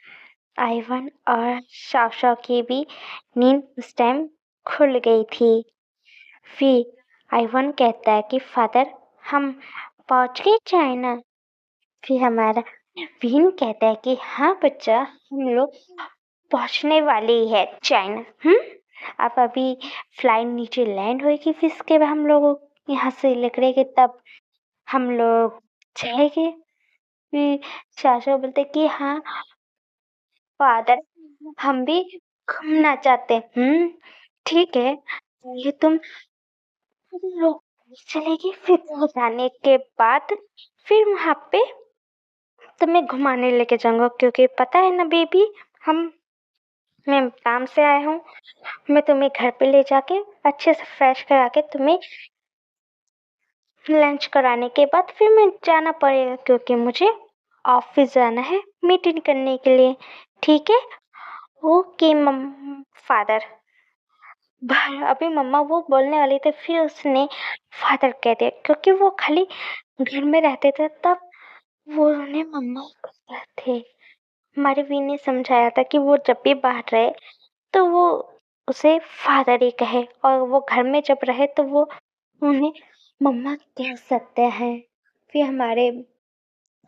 आइवन और शाशा की भी नींद उस टाइम खुल गई थी। फिर आइवन कहता है कि फादर हम पहुंच गए चाइना। फिर हमारा विन कहता है कि हाँ बच्चा हम लोग पहुंचने वाले ही है चाइना। अब अभी फ्लाइट नीचे लैंड होगी, फिर इसके बाद हम लोगों यहाँ से निकले कि तब हम लोग चले गए। फिर चाचा बोलते कि हाँ फादर, हम भी घूमना चाहते हैं। ठीक है, ये तुम लोग चले गए। फिर जाने के बाद फिर वहां पे तुम्हें घुमाने लेके जाऊंगा, क्योंकि पता है ना बेबी, हम मैं काम से आया हूँ। मैं तुम्हें घर पे ले जाके अच्छे से फ्रेश करा के तुम्हें लंच कराने के बाद फिर मैं जाना पड़ेगा, क्योंकि मुझे ऑफिस जाना है मीटिंग करने के लिए। ठीक है? ओके मम फादर। अभी मम्मा वो बोलने वाली थी, फिर उसने फादर कह दिया, क्योंकि वो खाली घर में रहते थे तब वो उन्हें मम्मा कहते थे। हमारे वी ने समझाया था कि वो जब भी बाहर रहे तो वो उसे फादर ही कहे, और वो घर में जब रहे तो वो उन्हें मम्मा कह सकते हैं। फिर हमारे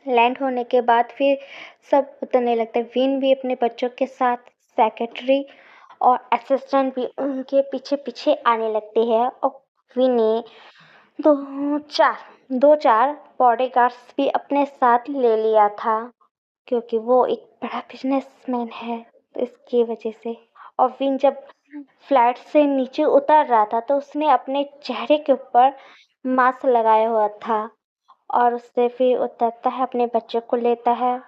लैंड होने के बाद फिर सब उतरने लगते हैं। विन भी अपने बच्चों के साथ, सेक्रेटरी और असिस्टेंट भी उनके पीछे पीछे आने लगते हैं। और विन ने दो चार बॉडीगार्ड्स भी अपने साथ ले लिया था, क्योंकि वो एक बड़ा बिजनेसमैन है, तो इसकी वजह से। और विन जब फ्लैट से नीचे उतर रहा था तो उसने अपने चेहरे के ऊपर मास्क लगाया हुआ था, और उससे फिर उतरता है, अपने बच्चे को लेता है,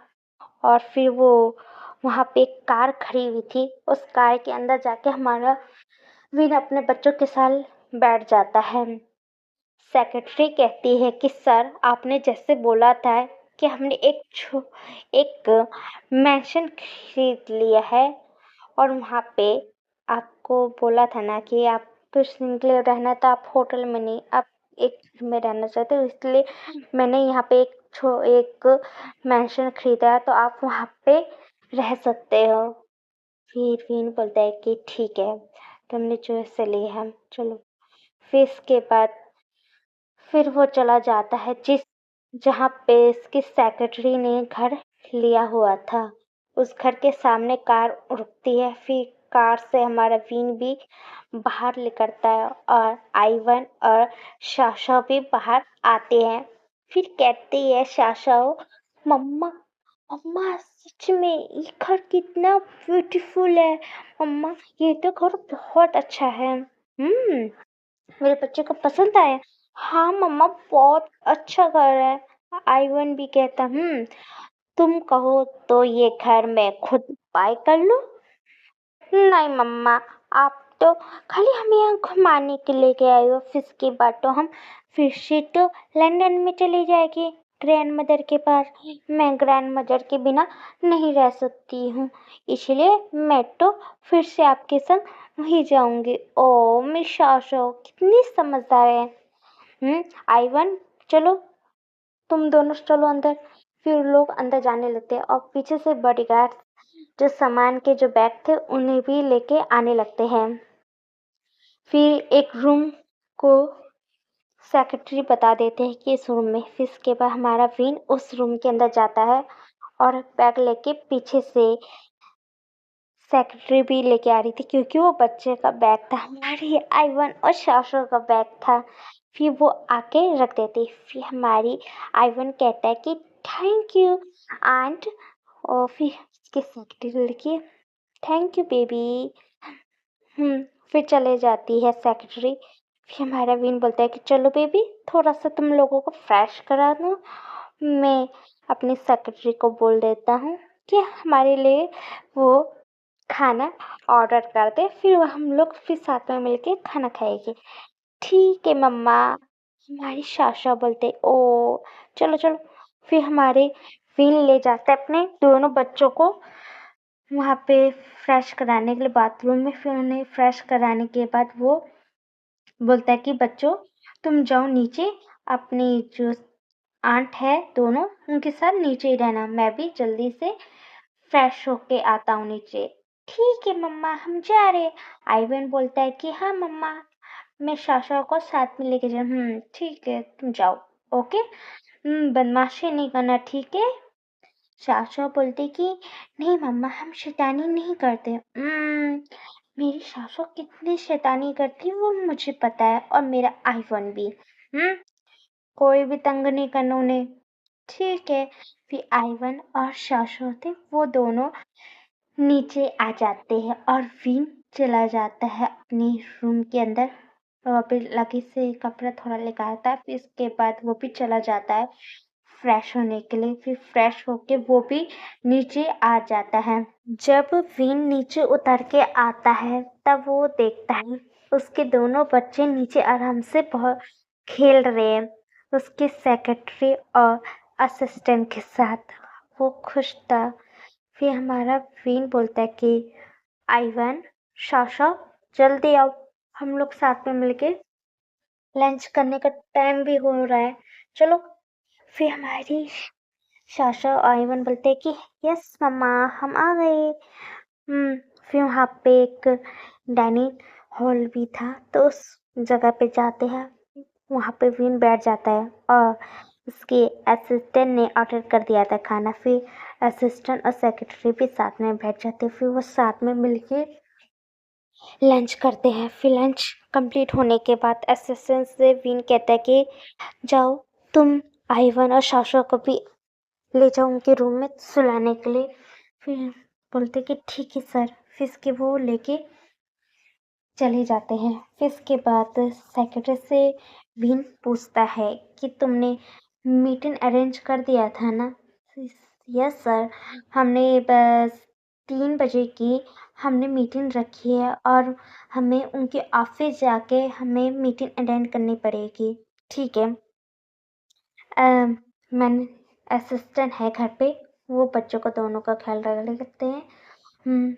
और फिर वो वहाँ पे एक कार खड़ी हुई थी, उस कार के अंदर जाके हमारा विन अपने बच्चों के साथ बैठ जाता है। सेक्रेटरी कहती है कि सर, आपने जैसे बोला था कि हमने एक मैंशन खरीद लिया है, और वहाँ पे आपको बोला था ना कि आप तो सिंगल रहना था, आप होटल में नहीं, आप एक घर में रहना चाहते हो, इसलिए मैंने यहाँ पे एक मैंशन खरीदा है, तो आप वहाँ पे रह सकते हो। फिर विन बोलता है कि ठीक है, तुमने चॉइस ली है, चलो। फिर इसके बाद फिर वो चला जाता है जहाँ पे इसकी सेक्रेटरी ने घर लिया हुआ था। उस घर के सामने कार रुकती है, फिर कार से हमारा विन भी बाहर निकलता है, और आइवन और शाशा भी बाहर आते हैं। फिर कहती है शाशा, मम्मा मम्मा सच में ये घर कितना ब्यूटीफुल है। मम्मा ये तो घर बहुत अच्छा है। मेरे बच्चे को पसंद आया। हाँ मम्मा, बहुत अच्छा घर है। आइवन भी कहता, तुम कहो तो ये घर मैं खुद बाय कर लूं। नहीं मम्मा, आप तो खाली हमें यहाँ घुमाने के लिए के आए हो, फिर इसके बाद तो हम फिर से तो लंदन में चले जाएंगे ग्रैंड मदर के पास। मैं ग्रैंड मदर के बिना नहीं रह सकती हूँ, इसलिए मैं तो फिर से आपके संग वहीं जाऊंगी। ओ मेरी सासू कितनी समझदार है। आइवन, चलो तुम दोनों चलो अंदर। फिर लोग अंदर जाने लगते हैं, और पीछे से बॉडीगार्ड जो सामान के जो बैग थे उन्हें भी लेके आने लगते हैं। फिर एक रूम को सेक्रेटरी बता देते हैं कि इस रूम में। फिर इसके बाद हमारा विन उस रूम के अंदर जाता है, और बैग लेके पीछे से सेक्रेटरी भी लेके आ रही थी, क्योंकि वो बच्चे का बैग था, हमारी आइवन और शाशु का बैग था। फिर वो आके रख देती। फिर हमारी आइवन कहता है कि थैंक यू आंट, और फिर उसके सेक्रेटरी लड़की, थैंक यू बेबी। फिर चले जाती है सेक्रेटरी। फिर हमारा विन बोलता है कि चलो बेबी, थोड़ा सा तुम लोगों को फ्रेश करा दूँ। मैं अपनी सेक्रेटरी को बोल देता हूँ कि हमारे लिए वो खाना ऑर्डर कर दे, फिर वो हम लोग फिर साथ में मिलके खाना खाएंगे। ठीक है मम्मा, हमारी सासा बोलते। ओ चलो चलो। फिर हमारे विन ले जाते अपने दोनों बच्चों को वहाँ पे फ्रेश कराने के लिए बाथरूम में। फिर उन्हें फ्रेश कराने के बाद वो बोलता है कि बच्चों, तुम जाओ नीचे, अपनी जो आंट है दोनों उनके साथ नीचे ही रहना, मैं भी जल्दी से फ्रेश होके आता हूँ नीचे। ठीक है मम्मा, हम जा रहे। आइवन बोलता है कि हाँ मम्मा, मैं सासा को साथ में लेके जाऊँ। ठीक है, तुम जाओ। ओके। बदमाशी नहीं करना, ठीक है। सासा बोलते कि नहीं मम्मा, हम शैतानी नहीं करते। मेरी सासू कितनी शैतानी करती है वो मुझे पता है, और मेरा आइवन भी। कोई भी तंग नहीं करना उन्हें, ठीक है। फिर आइवन और शौशो थे, वो दोनों नीचे आ जाते हैं और विन चला जाता है अपने रूम के अंदर। वहाँ पे लकी से कपड़ा थोड़ा निकालता है, फिर इसके बाद वो भी चला जाता है फ्रेश होने के लिए। फिर फ्रेश होके वो भी नीचे आ जाता है। जब विन नीचे उतर के आता है तब वो देखता है उसके दोनों बच्चे नीचे आराम से बहुत खेल रहे हैं उसके सेक्रेटरी और असिस्टेंट के साथ। वो खुश था। फिर हमारा विन बोलता है कि आइवन, साशा, जल्दी आओ, हम लोग साथ में मिलके लंच करने का टाइम भी हो रहा है, चलो। फिर हमारी साशा और आइवन बोलते हैं कि यस मम्मा, हम आ गए। फिर वहाँ पे एक डाइनिंग हॉल भी था, तो उस जगह पे जाते हैं। वहाँ पे विन बैठ जाता है और उसके असिस्टेंट ने ऑर्डर कर दिया था खाना। फिर असिस्टेंट और सेक्रेटरी भी साथ में बैठ जाते हैं। फिर वो साथ में मिलके लंच करते हैं। फिर लंच कंप्लीट होने के बाद असिस्टेंट से विन कहता है कि जाओ, तुम आइवन और साशा को भी ले जाओ उनके रूम में सुलाने के लिए। फिर बोलते कि ठीक है सर। फिर इसके वो लेके चले जाते हैं। फिर इसके बाद सेक्रेटरी से विन पूछता है कि तुमने मीटिंग अरेंज कर दिया था ना? यस सर, हमने बस 3 बजे की हमने मीटिंग रखी है और हमें उनके ऑफिस जाके हमें मीटिंग अटेंड करनी पड़ेगी। ठीक है। मैंने असिस्टेंट है घर पे, वो बच्चों को दोनों का ख्याल रख लेते हैं।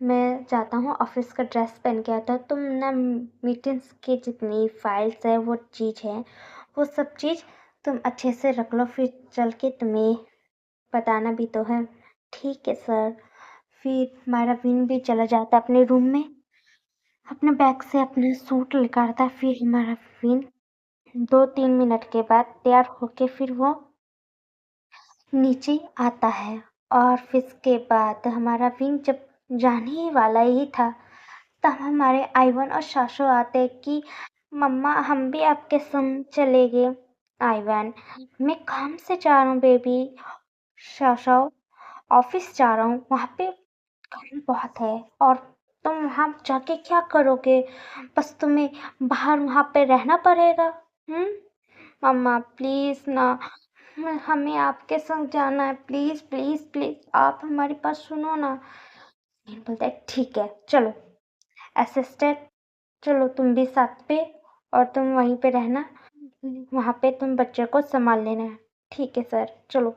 मैं जाता हूँ, ऑफिस का ड्रेस पहन के आता हूँ। तुम ना मीटिंग्स की जितनी फाइल्स है वो चीज़ है, वो सब चीज़ तुम अच्छे से रख लो, फिर चल के तुम्हें बताना भी तो है। ठीक है सर। फिर हमारा विन भी चला जाता है अपने रूम में, अपने बैग से अपना सूट निकालता है। फिर हमारा विन 2-3 मिनट के बाद तैयार होके फिर वो नीचे आता है। और फिर इसके बाद हमारा विन जब जाने ही वाला ही था, तब हमारे आइवन और साशो आते कि मम्मा, हम भी आपके संग चलेंगे। आइवन, मैं काम से जा रहा हूँ बेबी। साशो, ऑफिस जा रहा हूँ, वहाँ पे काम बहुत है और तुम वहाँ जाके क्या करोगे? बस तुम्हें बाहर वहाँ पे रहना पड़ेगा। मम्मा प्लीज़ ना, हमें आपके संग जाना है, प्लीज़ प्लीज़ प्लीज़, आप हमारी बात सुनो ना। विन बोलता है ठीक है, चलो। असिस्टेंट, चलो तुम भी साथ पे, और तुम वहीं पे रहना, वहाँ पे तुम बच्चे को संभाल लेना है। ठीक है सर, चलो।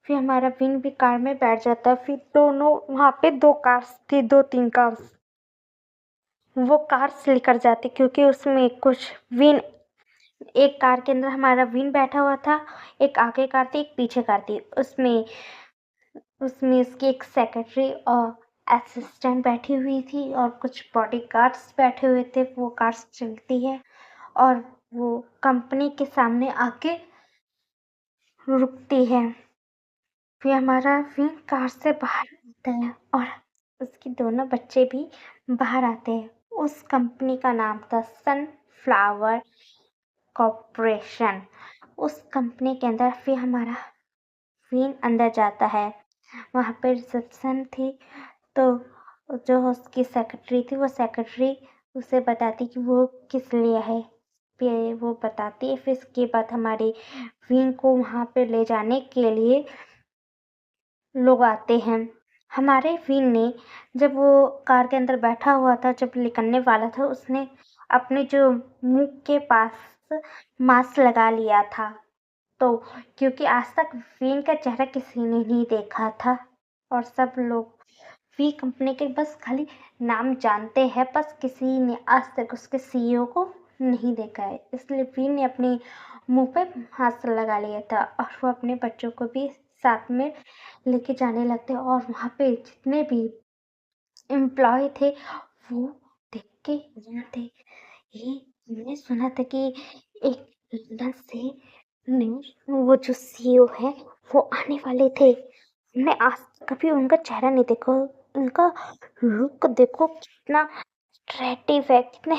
फिर हमारा विन भी कार में बैठ जाता है। फिर दोनों वहाँ पे 2 कार्स थी, 2-3 कार्स, वो कार्स लेकर जाते क्योंकि उसमें कुछ विन, एक कार के अंदर हमारा विन बैठा हुआ था, एक आगे कार थी, एक पीछे कार थी। उसमें उसकी एक सेक्रेटरी और असिस्टेंट बैठी हुई थी और कुछ बॉडीगार्ड्स बैठे हुए थे। वो कार्स चलती है और वो कंपनी के सामने आके रुकती है। फिर हमारा विन कार से बाहर आता है और उसके दोनों बच्चे भी बाहर आते हैं। उस कंपनी का नाम था सनफ्लावर कॉर्पोरेशन। उस कंपनी के अंदर फिर हमारा विन अंदर जाता है। वहाँ पे रिसेप्शन थी, तो जो उसकी सेक्रेटरी थी, वो सेक्रेटरी उसे बताती कि वो किस लिए है। फिर वो बताती है। फिर इसके बाद हमारे विन को वहाँ पे ले जाने के लिए लोग आते हैं। हमारे विन ने, जब वो कार के अंदर बैठा हुआ था, जब निकलने वाला था, उसने अपने जो मुंह के पास मास्क लगा लिया था। तो क्योंकि आज तक विन का चेहरा किसी ने नहीं देखा था और सब लोग वी कंपनी के बस खाली नाम जानते हैं, बस किसी ने आज तक उसके सीईओ को नहीं देखा है, इसलिए विन ने अपने मुंह पे मास्क लगा लिया था और वो अपने बच्चों को भी साथ में लेके जाने लगते। और वहाँ पे जितने भी एम्प्लॉय थे वो देख के यहाँ थे। ये मैंने सुना था कि एक लंदन से न्यूज, वो जो सीईओ है वो आने वाले थे। हमने आज तक कभी उनका चेहरा नहीं देखा। उनका लुक देखो, कितना अट्रैक्टिव है, कितने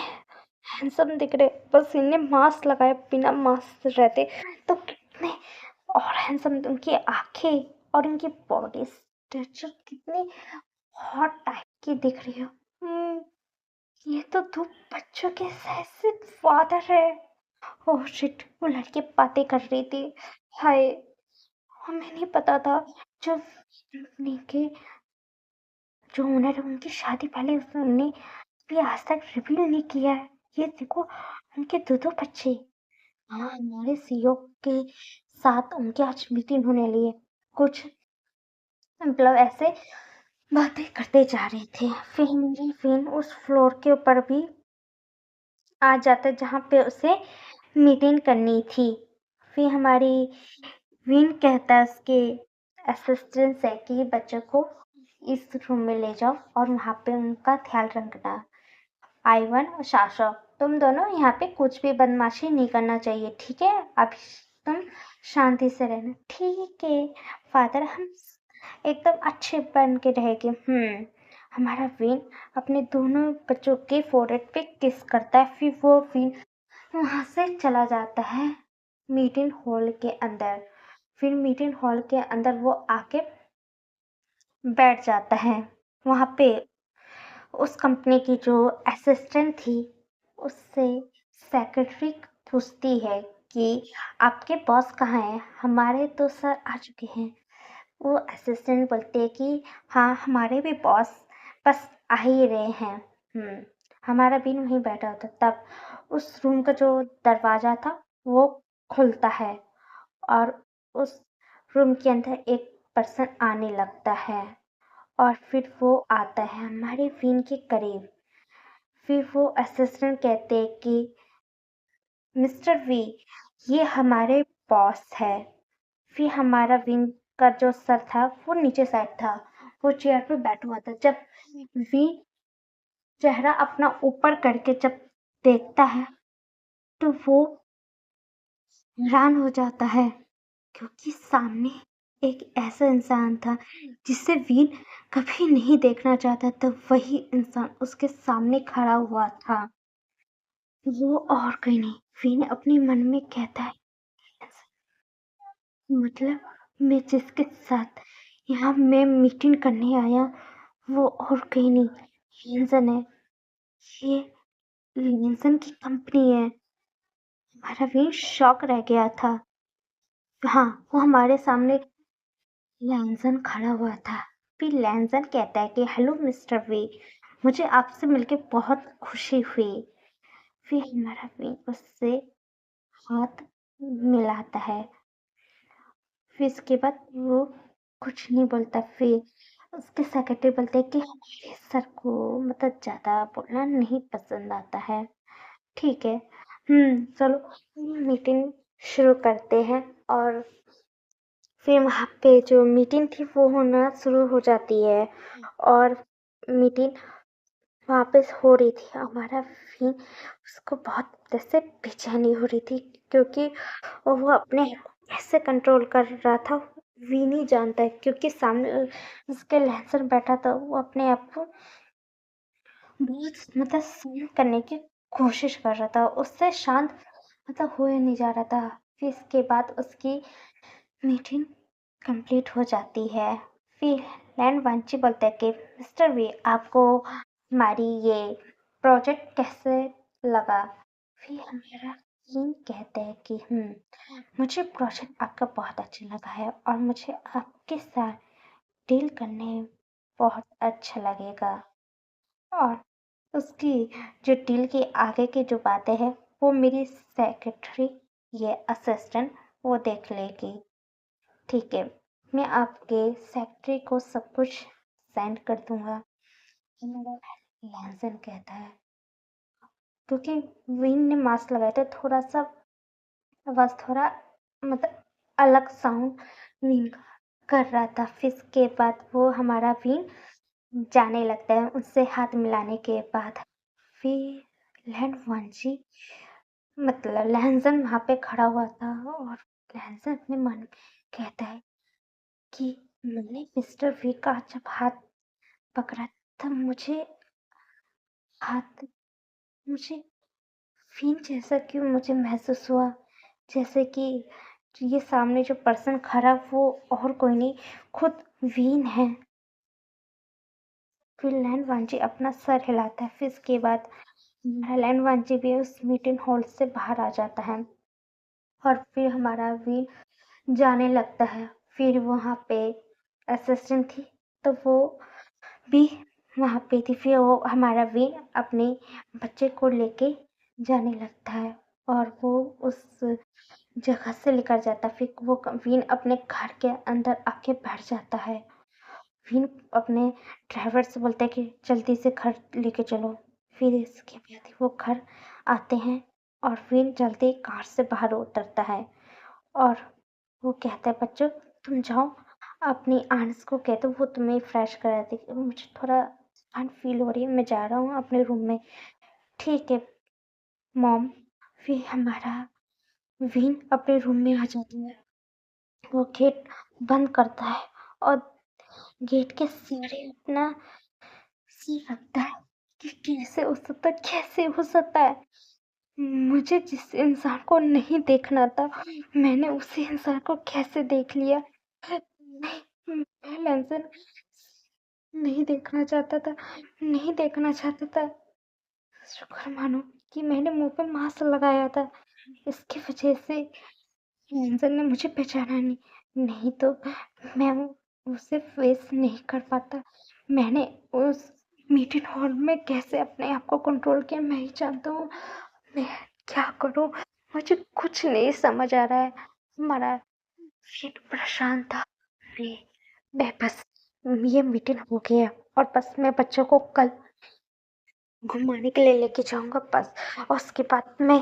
हैंडसम दिख रहे, बस इनने मास्क लगाए, बिना मास्क रहते तो कितने और हैंडसम, उनकी आंखें और उनकी बॉडी स्ट्रक्चर कितनी हॉट टाइप की दिख रही है। ये तो दो बच्चों के ऐसे फादर है। ओह शिट, वो लड़की बातें कर रही थी। हाय, हमें नहीं पता था। जो कंपनी के जो ओनर है उनकी शादी पहले उन्होंने भी आज तक रिवील नहीं किया है। ये देखो, उनके दो बच्चे। हाँ, हमारे सीईओ के साथ उनकी आज मीटिंग होने वाली है। कुछ मतलब ऐसे बातें करते जा रहे थे। फिर मेरी फिर उस फ्लोर के ऊपर भी आ जाता जहाँ पे उसे मीटिंग करनी थी। फिर हमारी विन कहता है उसके असिस्टेंट से कि बच्चों को इस रूम में ले जाओ और वहाँ पे उनका ख्याल रखना। आइवन और शाशा, तुम दोनों यहाँ पे कुछ भी बदमाशी नहीं करना चाहिए, ठीक है? अब तुम शांति से रहना, ठीक है फादर? हम एकदम अच्छे बन के रहेंगे। हमारा विन अपने दोनों बच्चों के फोrehead पे किस करता है। फिर वो विन वहां से चला जाता है मीटिंग हॉल के अंदर। फिर मीटिंग हॉल के अंदर वो आके बैठ जाता है। वहां पे उस कंपनी की जो असिस्टेंट थी उससे सेक्रेटरी पूछती है कि आपके बॉस कहाँ हैं? हमारे तो सर आ चुके हैं। वो असिस्टेंट बोलते हैं कि हाँ, हमारे भी बॉस बस आ ही रहे हैं। हमारा भी वहीं बैठा होता। तब उस रूम का जो दरवाजा था वो खुलता है और उस रूम के अंदर एक पर्सन आने लगता है और फिर वो आता है हमारे विन के करीब। फिर वो असिस्टेंट कहते हैं कि मिस्टर वी, ये हमारे बॉस है। फिर हमारा विन का जो सर था वो नीचे साइड था, वो चेयर पे बैठा हुआ था। जब वी चेहरा अपना ऊपर करके जब देखता है तो वो हैरान हो जाता है, क्योंकि सामने एक ऐसा इंसान था जिसे वीन कभी नहीं देखना चाहता था। वही इंसान उसके सामने खड़ा हुआ था। वो और कोई नहीं, वीन अपने मन में कहता है, मतलब मैं जिसके साथ यहाँ मैं मीटिंग करने आया वो और कोई नहीं, लिंसन है। ये लिंसन की कंपनी है। हमारा वीन शॉक रह गया था। हाँ, वो हमारे सामने लैंसन खड़ा हुआ था। फिर लैंसन कहता है कि हेलो मिस्टर वी, मुझे आपसे मिलके बहुत खुशी हुई। फिर हमारा वी उससे हाथ मिलाता है। फिर इसके बाद वो कुछ नहीं बोलता। फिर उसके सेक्रेटरी बोलते हैं कि हमारे सर को मतलब ज़्यादा बोलना नहीं पसंद आता है। ठीक है, चलो मीटिंग शुरू करते हैं। और फिर वहाँ पे जो मीटिंग थी वो होना शुरू हो जाती है और मीटिंग वहाँ पे हो रही थी। हमारा भी उसको बहुत ऐसे बेचैनी हो रही थी, क्योंकि वो अपने आप को कैसे कंट्रोल कर रहा था वी नहीं जानता है, क्योंकि सामने उसके लहसुन बैठा था। वो अपने आप को बहुत मतलब शांत करने की कोशिश कर रहा था, उससे शांत मतलब हो ही नहीं जा रहा था। फिर इसके बाद उसकी मीटिंग कंप्लीट हो जाती है। फिर लैंड वांची बोलता है कि मिस्टर वी, आपको हमारी ये प्रोजेक्ट कैसे लगा? फिर हमारा किंग कहते हैं कि मुझे प्रोजेक्ट आपका बहुत अच्छा लगा है और मुझे आपके साथ डील करने बहुत अच्छा लगेगा। और उसकी जो डील की आगे की जो बातें हैं वो मेरी सेक्रेटरी, ये असिस्टेंट, वो देख लेगी। ठीक है, मैं आपके सेक्रेटरी को सब कुछ सेंड कर दूंगा। हमारा लैंसन कहता है, क्योंकि विन ने मास्क लगाया था, थोड़ा सा आवाज थोड़ा मतलब अलग साउंड विन का कर रहा था। फिर इसके बाद वो हमारा विन जाने लगता है उनसे हाथ मिलाने के बाद। फिर लैंड वांची मतलब लहंजन वहां पे खड़ा हुआ था और लहंजन अपने मन में कहता है कि मैंने मिस्टर वी का जब हाथ पकड़ा था, मुझे हाथ मुझे फिर जैसा कि मुझे महसूस हुआ जैसे कि ये सामने जो पर्सन खड़ा वो और कोई नहीं, खुद वीन है। फिर लैंड अपना सर हिलाता है, फिर इसके बाद लैंड भी उस मीटिंग हॉल से बाहर आ जाता है और फिर हमारा वीन जाने लगता है। फिर वहाँ पे असिस्टेंट थी, तो वो भी वहाँ पे थी। फिर वो हमारा वीन अपने बच्चे को लेके जाने लगता है और वो उस जगह से लेकर जाता है। फिर वो वीन अपने घर के अंदर आके बैठ जाता है। वीन अपने ड्राइवर से बोलता है कि जल्दी से घर लेके चलो। फिर इसके बाद वो घर आते हैं और वीन जल्दी कार से बाहर उतरता है और वो कहता है बच्चों तुम जाओ अपनी आंट्स को कह दो वो तुम्हें फ्रेश करा देगी, मुझे थोड़ा थकान फील हो रही है, मैं जा रहा हूँ अपने रूम में। ठीक है मॉम। फिर हमारा वीन अपने रूम में आ जाता है, वो गेट बंद करता है और गेट के सारे अपना सिर रखता है कि कैसे हो सकता है, कैसे हो सकता है। मुझे जिस इंसान को नहीं देखना था मैंने उसी इंसान को कैसे देख लिया। नहीं, मैं लेंसन नहीं देखना चाहता था, नहीं देखना चाहता था। शुक्र मानो कि मैंने मुंह पे मास्क लगाया था, इसकी वजह से लेंसन ने मुझे पहचाना नहीं, नहीं तो मैं उसे फेस नहीं कर पाता। मैंने उस मीटिंग हॉल में कैसे अपने आप को कंट्रोल किया मैं ही जानता हूँ। मैं क्या करूँ, मुझे कुछ नहीं समझ आ रहा है। हमारा सीट परेशान था। मैं मैं बस ये मीटिंग हो गया और बस मैं बच्चों को कल घुमाने के लिए लेके जाऊंगा बस। और उसके बाद मैं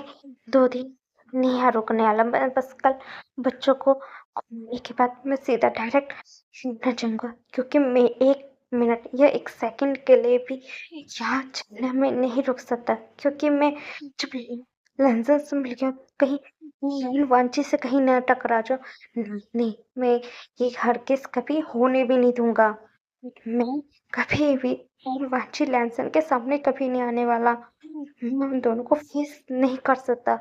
2 दिन नहीं यहाँ रुकने वाला, मैं बस कल बच्चों को घुमाने के बाद मैं सीधा डायरेक्ट शिमला जाऊंगा, क्योंकि मैं 1 मिनट या 1 सेकंड के लिए भी यहाँ चलने में नहीं रुक सकता। क्योंकि मैं जब लंदन से मिल गया कहीं नील वांची से कहीं ना टकरा जाओ। नहीं नहीं, मैं ये हरगिज कभी होने भी नहीं दूंगा। मैं कभी भी और वांची लैंसन के सामने कभी नहीं आने वाला। मैं उन दोनों को फेस नहीं कर सकता।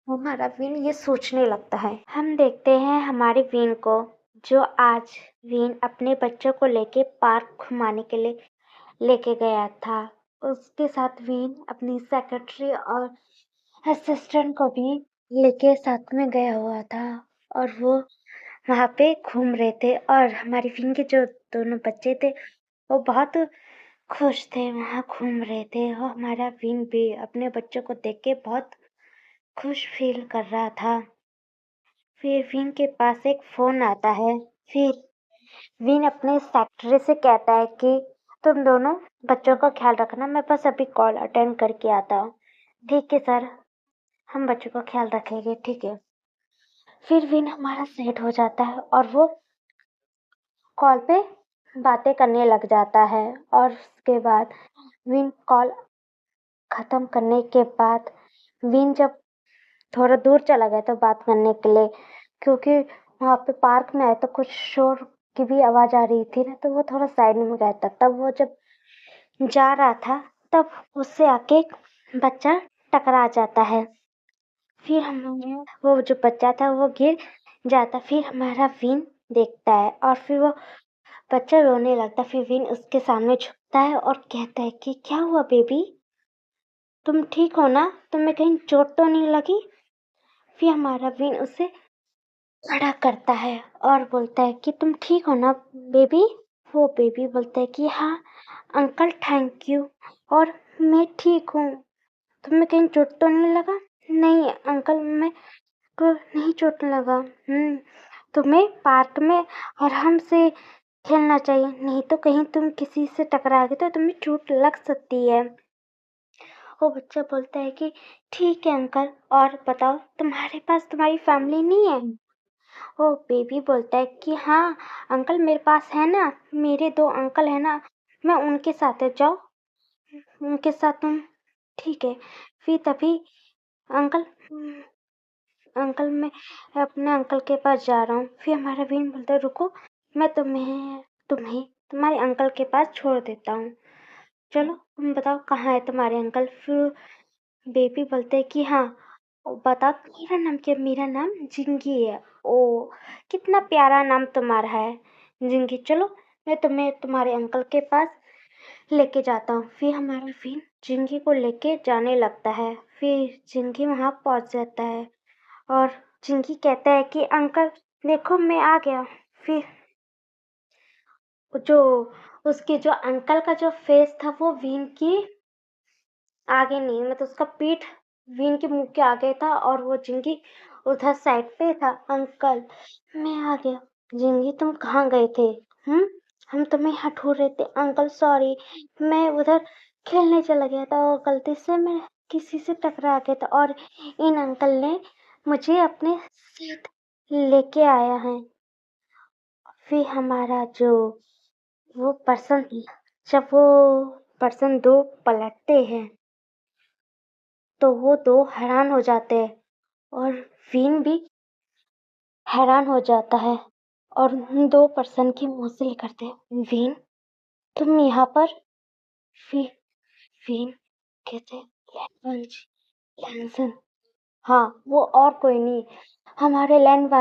हमारा वीन ये सोचने लगता है। हम देखते हैं हमारे वीन को, जो आज वीन अपने बच्चों को लेके पार्क घुमाने के लिए लेके गया था। उसके साथ वीन अपनी सेक्रेटरी और असिस्टेंट को भी लेके साथ में गया हुआ था और वो वहाँ पे घूम रहे थे। और हमारी वीन के जो दोनों बच्चे थे वो बहुत खुश थे, वहाँ घूम रहे थे और हमारा विन भी अपने बच्चों को देख के बहुत खुश फील कर रहा था। फिर विन के पास एक फोन आता है। फिर विन अपने सेक्रेटरी से कहता है कि तुम दोनों बच्चों का ख्याल रखना, मैं बस अभी कॉल अटेंड करके आता हूँ। ठीक है सर, हम बच्चों का ख्याल रखेंगे, ठीक है। फिर विन हमारा सेट हो जाता है और वो कॉल पे बातें करने लग जाता है। और उसके बाद विन कॉल खत्म करने के बाद विन जब थोड़ा दूर चला गया था बात करने के लिए, क्योंकि वहाँ पे पार्क में आया तो कुछ शोर की भी आवाज आ रही थी ना, तो वो थोड़ा साइड में गया था। तब वो जब जा रहा था तब उससे आके एक बच्चा टकरा जाता है। फिर हम वो जो बच्चा था वो गिर जाता। फिर हमारा विन देखता है और फिर वो बच्चा रोने लगता। फिर विन उसके सामने झुकता है और कहता है कि क्या हुआ बेबी, तुम ठीक हो ना, तुम्हें कहीं चोट तो नहीं लगी। फिर हमारा विन उसे खड़ा करता है और बोलता है कि तुम ठीक हो ना बेबी। वो बेबी बोलता है कि हाँ अंकल थैंक यू, और मैं ठीक हूँ, तुम्हें कहीं चोट तो नहीं लगा। नहीं अंकल, मैं को नहीं चोट लगा। तुम्हें पार्क में आराम से खेलना चाहिए, नहीं तो कहीं तुम किसी से टकरा गए तो तुम्हें चोट लग सकती है। वो बच्चा बोलता है कि ठीक है अंकल, और बताओ तुम्हारे पास तुम्हारी फैमिली नहीं है। वो बेबी बोलता है कि हाँ अंकल मेरे पास है ना, मेरे 2 अंकल है ना, मैं उनके साथ है, जाओ उनके साथ तुम। ठीक है। फिर तभी अंकल अंकल मैं अपने अंकल के पास जा रहा हूँ। फिर हमारा बीन बोलता है रुको, मैं तुम्हें तुम्हें तुम्हारे अंकल के पास छोड़ देता हूँ, चलो तुम बताओ कहाँ है तुम्हारे अंकल। फिर बेबी बोलते हैं कि हाँ, बता मेरा नाम क्या? मेरा नाम जिंगी है। ओ, कितना प्यारा नाम तुम्हारा है जिंगी। चलो मैं तुम्हें तुम्हारे अंकल के पास लेके जाता हूँ। फिर हमारा फिर जिंगी को लेके जाने लगता है। फिर जिंगी वहां पहुंच जाता है और जिंगी कहता है कि अंकल देखो मैं आ गया। फिर जो उसके जो अंकल का जो फेस था वो विन की आगे नहीं, मतलब उसका पीठ विन के मुंह के आगे था और वो जिंगी उधर साइड पे था। अंकल मैं आ गया। जिंगी तुम कहाँ गए थे? हम तुम्हें यहाँ ढूंढ रहे थे। अंकल सॉरी, मैं उधर खेलने चला गया था और गलती से मैं किसी से टकरा गया था और इन अंकल ने मुझे अपने साथ लेके आया है। फिर हमारा जो वो पर्सन, जब वो पर्सन दो पलटते हैं तो वो दो हैरान हो जाते हैं और विन भी हैरान हो जाता है और उन दो पर्सन की मुंहसे करते हैं, विन तुम यहाँ पर? फिर विन कहते हैं, लैंड लैंसन। हाँ, वो और कोई नहीं, हमारे लैंड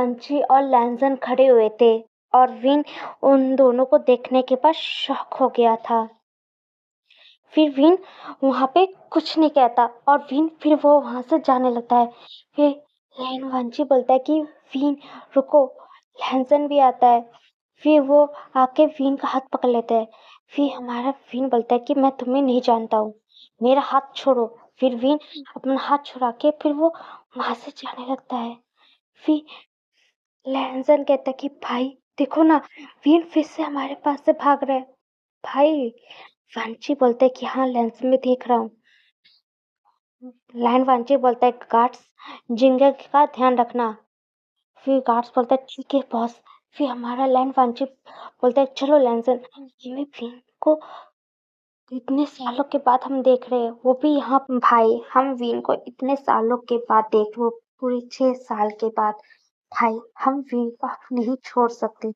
और लैंसन खड़े हुए थे और विन उन दोनों को देखने के बाद शॉक हो गया था। फिर विन वहां पे कुछ नहीं कहता और विन फिर वो वहां से जाने लगता है। फिर लैन वांची बोलता है कि विन रुको। लैंसन भी आता है। फिर वो आके विन का हाथ पकड़ लेता है। फिर हमारा विन बोलता है कि मैं तुम्हें नहीं जानता हूँ, मेरा हाथ छोड़ो। फिर विन अपना हाथ छुड़ा के फिर वो वहां से जाने लगता है। फिर लैंसन कहता है कि भाई देखो ना, विन फिर से हमारे पास से भाग रहा है। भाई वांची बोलता है कि हाँ लेंस में देख रहा हूँ। लैंड वांची बोलता है गार्ड्स जिंगे का ध्यान रखना। फिर गार्ड्स बोलता है ठीक है बॉस। फिर हमारा लैंड वांची बोलता है चलो लैंसन, हमें विन को इतने सालों के बाद हम देख रहे हैं, वो भी यहाँ। भाई हम विन को इतने सालों के बाद देख, वो पूरे 6 साल के बाद। भाई हम विन को अब नहीं छोड़ सकते।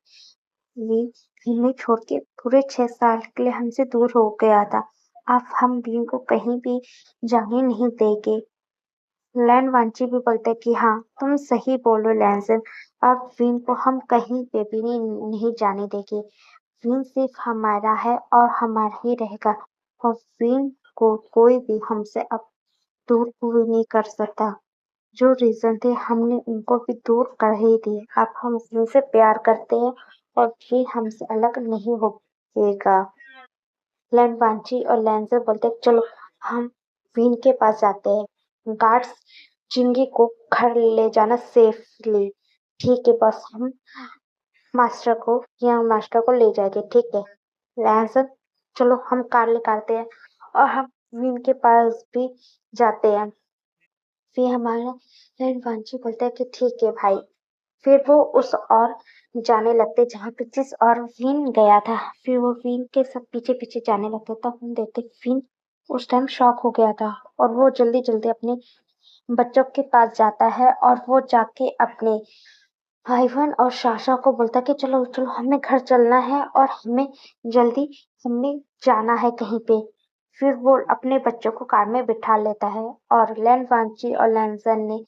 विन हमें छोड़ के पूरे 6 साल के लिए हमसे दूर हो गया था। अब हम विन को कहीं भी जाने नहीं देंगे। लैंड वांची भी बोलते हैं कि हाँ तुम सही बोलो लैंसन, अब विन को हम कहीं पे भी नहीं जाने देंगे। विन सिर्फ हमारा है और हमारा ही रहेगा और विन को कोई भी हमसे अब दूर भी नहीं कर सकता। जो रीजन थे हमने उनको भी दूर कर ही दिए। अब हम विन से प्यार करते हैं और विन हमसे अलग नहीं होगा। लैंड वांची और लैंसर बोलते हैं, चलो हम विन के पास जाते हैं। गार्ड्स चिंगी को घर ले जाना सेफली। ठीक है बस, हम मास्टर को यंग मास्टर को ले जाएंगे। ठीक है लैंसर, चलो हम कार निकालते हैं और हम विन के पास भी जाते हैं। फिर हमारा लैंड वांची बोलता है कि ठीक है भाई। फिर वो उस और जाने लगते जहाँ पे जिस और विन गया था। फिर वो विन के सब पीछे पीछे जाने लगते तब हम देखते विन उस टाइम शॉक हो गया था और वो जल्दी जल्दी अपने बच्चों के पास जाता है और वो जाके अपने आइवन और साशा को बोलता कि चलो चलो हमें घर चलना है और हमें जाना है कहीं पे। फिर वो अपने बच्चों को कार में बिठा लेता है और लैंड वांची और लैंसन ने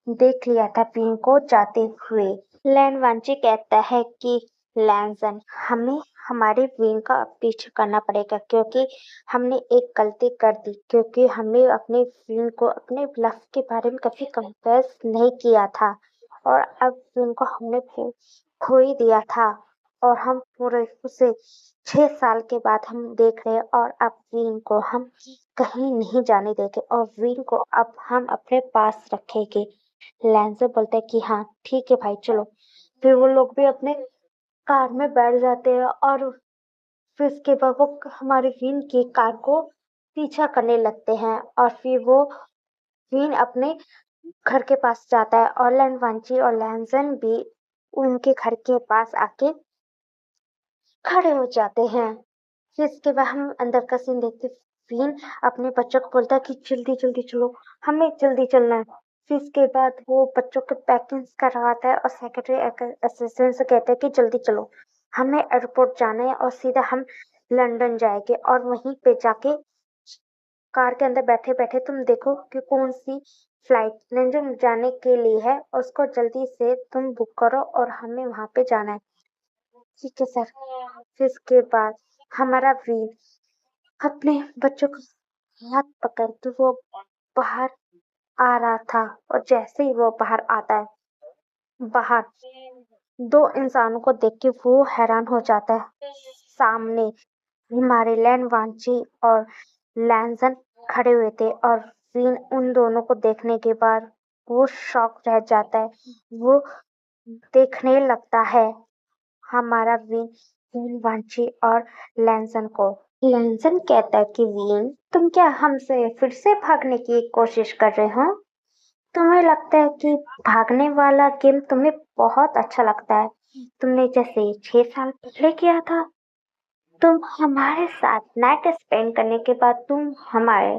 देख लिया था पिन को जाते हुए। लैंड वांची कहता है कि लैंसन हमें हमारे विन का पीछे करना पड़ेगा क्योंकि हमने एक गलती कर दी, क्योंकि हमने अपने विन को अपने ब्लफ के बारे में कभी कंपेस नहीं किया था और अब विन को हमने खो ही दिया था और हम पूरे उसे 6 साल के बाद हम देख रहे हैं और अब विन को हम कहीं नहीं जाने देंगे और विन को अब हम अपने पास रखेंगे। लैंसर बोलता है कि हाँ ठीक है भाई चलो। फिर वो लोग भी अपने कार में बैठ जाते हैं और फिर उसके बाद वो हमारे विन की कार को पीछा करने लगते हैं और फिर वो विन अपने घर के पास जाता है और लैंड वांची और लैंसन भी उनके घर के पास आके खड़े हो जाते हैं। फिर इसके बाद हम अंदर का सीन देखते विन अपने बच्चों को बोलता है कि जल्दी जल्दी चलो, हमें जल्दी चलना है। फिर इसके बाद वो बच्चों के पैकिंग करवाता है और सेक्रेटरी असिस्टेंट से कहता है कि जल्दी चलो, हमें एयरपोर्ट जाना है और सीधा हम लंदन जाएंगे और वहीं पे जाके कार के अंदर बैठे बैठे तुम देखो कि कौन सी फ्लाइट लंदन जाने के लिए है, उसको जल्दी से तुम बुक करो और हमें वहां पे जाना है। ठीक है सर। फिर इसके बाद हमारा वीर अपने बच्चों को हाथ पकड़ के वो बाहर आ रहा था, और जैसे ही वो बाहर आता है, बाहर दो इंसानों को देख के वो हैरान हो जाता है। सामने हमारे लैन वांची और लैंसन खड़े हुए थे, और फिन उन दोनों को देखने के बाद वो शॉक रह जाता है। वो देखने लगता है हमारा विन वांची और लैंसन को। लैंसन कहता है कि विन, तुम क्या हमसे फिर से भागने की कोशिश कर रहे हो? तुम्हें लगता है कि भागने वाला गेम तुम्हें बहुत अच्छा लगता है, तुमने जैसे 6 साल पहले किया था। तुम हमारे साथ नाइट स्पेंड करने के बाद तुम हमारे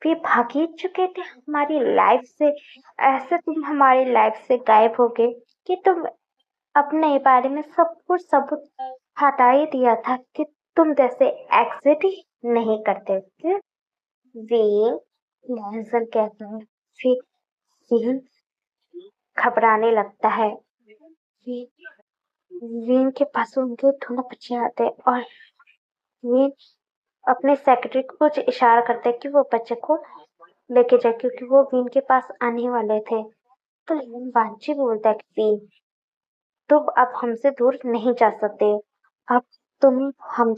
भी भाग ही चुके थे हमारी लाइफ से। ऐसे तुम हमारी लाइफ से गायब हो गए कि तुम अपने बारे में सब कुछ सबूत हटा ही दिया था कि तुम जैसे एग्जिट ही नहीं करते थे। वे लहजन कहते हैं। फिर विन घबराने लगता है। विन के पास उनके दोनों बच्चे आते हैं, और विन अपने सेक्रेटरी को कुछ इशारा करते हैं कि वो बच्चे को लेके जाए, क्योंकि वो विन के पास आने वाले थे। तो लेकिन वांची बोलता है कि विन, तुम अब हमसे दूर नहीं जा सकते। अब तुम हम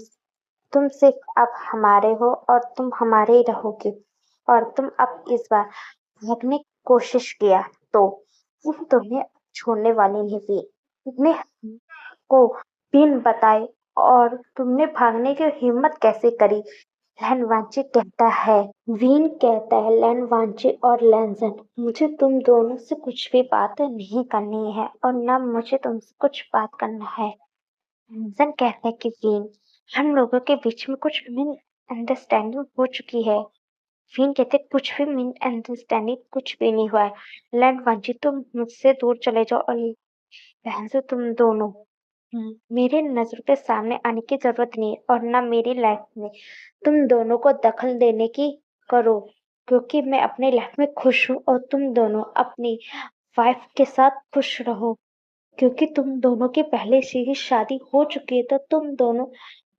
तुम सिर्फ अब हमारे हो, और तुम हमारे ही रहोगे। और तुम अब इस बार भागने की कोशिश किया तो हम तुम्हें छोड़ने वाले नहीं थे। तुमने को बिन बताए और तुमने भागने की हिम्मत कैसे करी? लैनवांची कहता है। वीन कहता है, लैनवांची और लैंसन, मुझे तुम दोनों से कुछ भी बात नहीं करनी है, और ना मुझे तुमसे कुछ बात करना है। लैंसन कहता है कि वीन, हम लोगों के बीच में कुछ मिस अंडरस्टैंडिंग हो चुकी है। वीन कहते, कुछ भी मिस अंडरस्टैंडिंग कुछ भी नहीं हुआ है। लैनवांची, तुम मुझसे दूर चले जाओ, और लैंसन, तुम दोनों मेरे नजर के सामने आने की जरूरत नहीं है, और ना मेरी लाइफ में तुम दोनों को दखल देने की करो, क्योंकि मैं अपने लाइफ में खुश हूँ, और तुम दोनों अपनी वाइफ के साथ खुश रहो, क्योंकि तुम दोनों की पहले से ही शादी हो चुकी है। तो तुम दोनों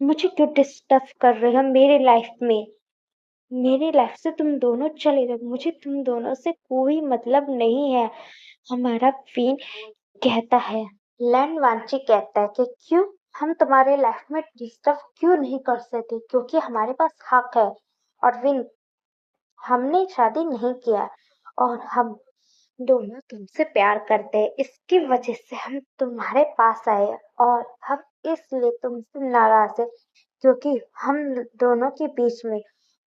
मुझे क्यों डिस्टर्ब कर रहे हो मेरी लाइफ में? मेरी लाइफ से तुम दोनों चले जाओ, मुझे तुम दोनों से कोई मतलब नहीं है। हमारा फिन कहता है। लैंडवांची कहता है कि क्यों, हम तुम्हारे लाइफ में डिस्टर्ब क्यों नहीं कर सकते, क्योंकि हमारे पास हक है। और विन, हमने शादी नहीं किया, और हम दोनों तुमसे प्यार करते हैं, इसकी वजह से हम तुम्हारे पास आए, और हम इसलिए तुमसे नाराज है, क्योंकि हम दोनों के बीच में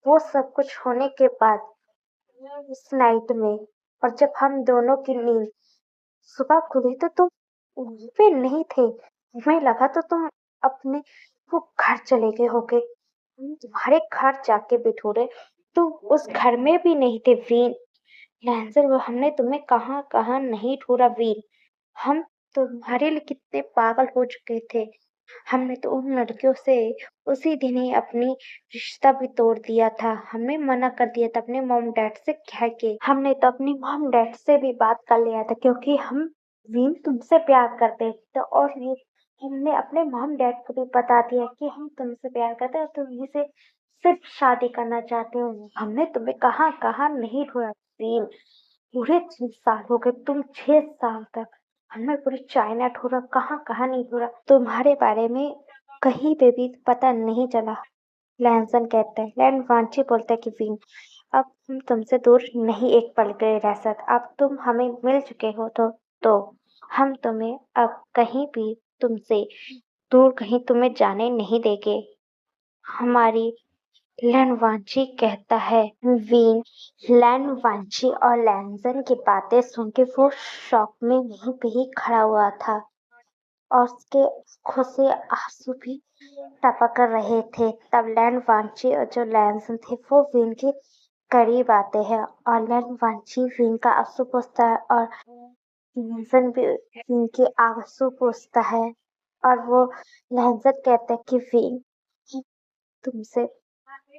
वो सब कुछ होने के बाद उस नाइट में, और जब हम दोनों की नींद सुबह खुली तो तुम वहीं पे नहीं थे। हमें लगा तो तुम अपने वो घर चले गए होगे। हम तुम्हारे घर जाके बिठूरे, तुम उस घर में भी नहीं थे वीर। लैंसर, वो हमने तुम्हें कहाँ कहाँ नहीं ढूंढा वीर। हम तुम्हारे लिए कितने पागल हो चुके थे। हमने तो उन लड़कियों से उसी दिन ही अपनी रिश्ता भी तोड़ दिया था। हमने मना कर दिया था अपने मॉम डैड से कह के। हमने तो अपनी मॉम डैड से भी बात कर लिया था, क्योंकि हम वीन तुमसे प्यार करते थे, और ये हमने अपने मॉम डैड को भी बता दिया कि हम तुमसे प्यार करते हैं और तुम्ही से सिर्फ शादी करना चाहते हो। हमने तुम्हें कहाँ कहाँ नहीं ढूंढा वीन। पूरे 6 साल हो गए, तुम 6 साल तक हमने पूरी चाइना ढूंढा, कहाँ कहाँ नहीं ढूंढा, तुम्हारे बारे में कहीं पे भी पता नहीं चला। लैंसन कहता है। लैंड वांची बोलता है कि विन, अब हम तुमसे दूर नहीं एक पल के लिए रह सकते। अब तुम हमें मिल चुके हो तो हम तुम्हें अब कहीं भी तुमसे दूर कहीं तुम्हें जाने नहीं देंगे। हमारी लैंडवांची कहता है। वीन लैंडवांची और लैंसन की बातें सुन के वो शॉक में वहीं पे ही खड़ा हुआ था, और उसके आंखों से आंसू भी टपक रहे थे। तब लैंडवांची और जो लैंसन थे वो वीन के करीब आते हैं, और लैंडवांची वीन का आंसू पोंछता है, और लैंसन भी वीन के आंसू पोंछता है। और वो लैंसन कहता है कि वीन, तुमसे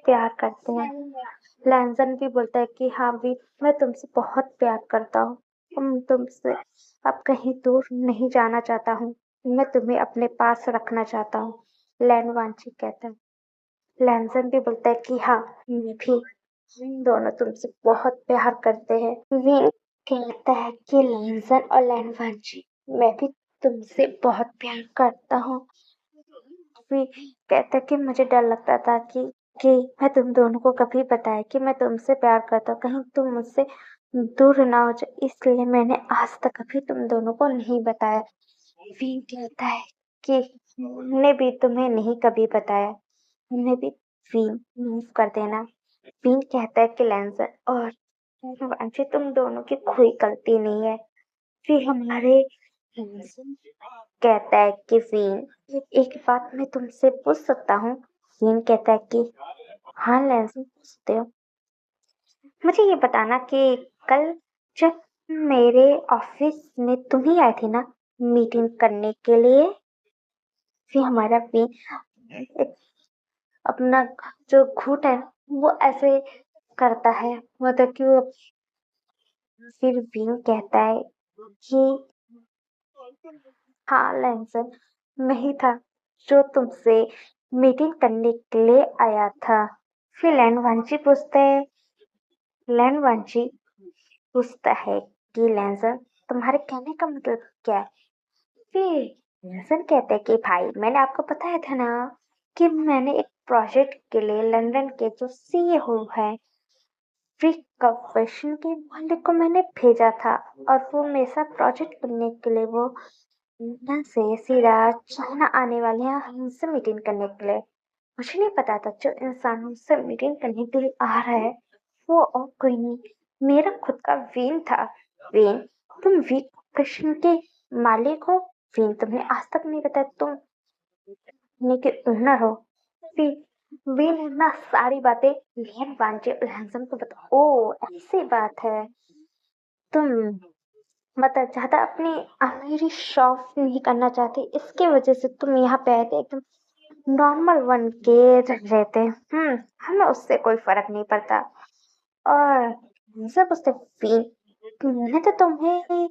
प्यार करते हैं। लैंजन भी बोलता है कि हाँ भी मैं तुमसे बहुत प्यार करता हूँ। तुमसे अब कहीं दूर नहीं जाना चाहता हूँ। मैं तुम्हें अपने पास रखना चाहता हूँ। लैन वांची कहता है। लैंजन भी बोलता है कि हाँ मैं भी, हम दोनों तुमसे बहुत प्यार करते हैं। विन कहता है कि लैंजन और लैन वांची मैं भी तुमसे बहुत प्यार करता हूँ। भी कहता कि मुझे डर लगता था कि मैं तुम दोनों को कभी बताया कि मैं तुमसे प्यार करता हूँ, कहीं तुम मुझसे दूर ना हो जाए, इसलिए मैंने आज तक कभी तुम दोनों को नहीं बताया। विन कहता है कि हमने भी तुम्हें नहीं कभी बताया, हमें भी। विन मूव कर देना। विन कहता है कि लैंसर और वांची तुम दोनों की कोई गलती नहीं है। फिर हमारे कहता है कि विन एक बात मैं तुमसे पूछ सकता हूँ। विन कहता है कि हाँ लैंसन पूछ सकते हो। मुझे ये बताना कि कल जब मेरे ऑफिस में तुम ही आए थे ना मीटिंग करने के लिए। फिर हमारा विन अपना जो घूंट है वो ऐसे करता है, मतलब कि वो। फिर विन कहता है कि हाँ लैंसन मैं ही था जो तुमसे मीटिंग करने के लिए आया था। फिर लैन वांची पूछता है कि लैंसन तुम्हारे कहने का मतलब क्या है। फिर लैंसन कहते हैं कि भाई मैंने आपको बताया था ना कि मैंने एक प्रोजेक्ट के लिए लंदन के जो सीईओ है फ्री कॉर्पोरेशन के मालिक को मैंने भेजा था, और वो मेरे साथ प्रोजेक्ट करने के लिए वो लंदन से सीधा चाइना आने वाले हैं हमसे मीटिंग करने के लिए। मुझे नहीं पता था जो इंसान मुझसे मीटिंग करने के लिए आ रहा है वो और कोई नहीं, मेरा खुद का वीन था। वीन तुम वी कृष्ण के मालिक हो। वीन तुमने आज तक नहीं बताया तुम कंपनी के ओनर हो। फिर वीन इतना सारी बातें लेन वांचे लहंसम को बता। ओ ऐसी बात है, तुम मतलब ज्यादा अपनी अमीरी शौक नहीं करना चाहते, इसके वजह से तुम यहाँ पे आए थे एकदम नॉर्मल वन के रहते। हमें उससे कोई फर्क नहीं पड़ता। और सब उससे मैंने तो तुम्हें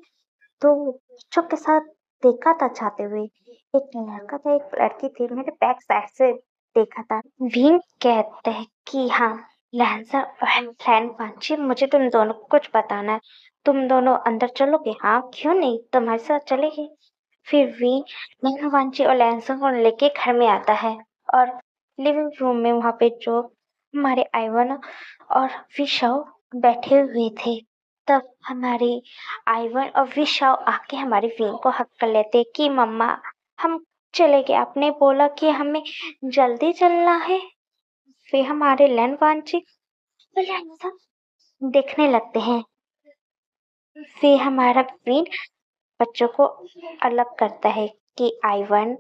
दो बच्चों के साथ देखा था जाते हुए, एक लड़का था एक लड़की थी, मेरे बैक साइड से देखा था। भीम कहते हैं कि हाँ लहजा फ्रेंड वांची मुझे तुम दोनों को कुछ बताना है। तुम दोनों अंदर चलोगे? हाँ क्यों नहीं, तुम्हारे साथ चलेगी। फिर वी नैना वांची और लैंसों को लेके घर में आता है, और लिविंग रूम में वहां पे जो हमारे आइवन और विशव बैठे हुए थे, तब हमारे आइवन और विशव आके हमारी वीन को हक कर लेते कि मम्मा हम चले गए, आपने बोला कि हमें जल्दी चलना है। फिर हमारे लैंड वांचिक देखने लगते हैं। फिर हमारा वीन बच्चों को अलग करता है कि आइवन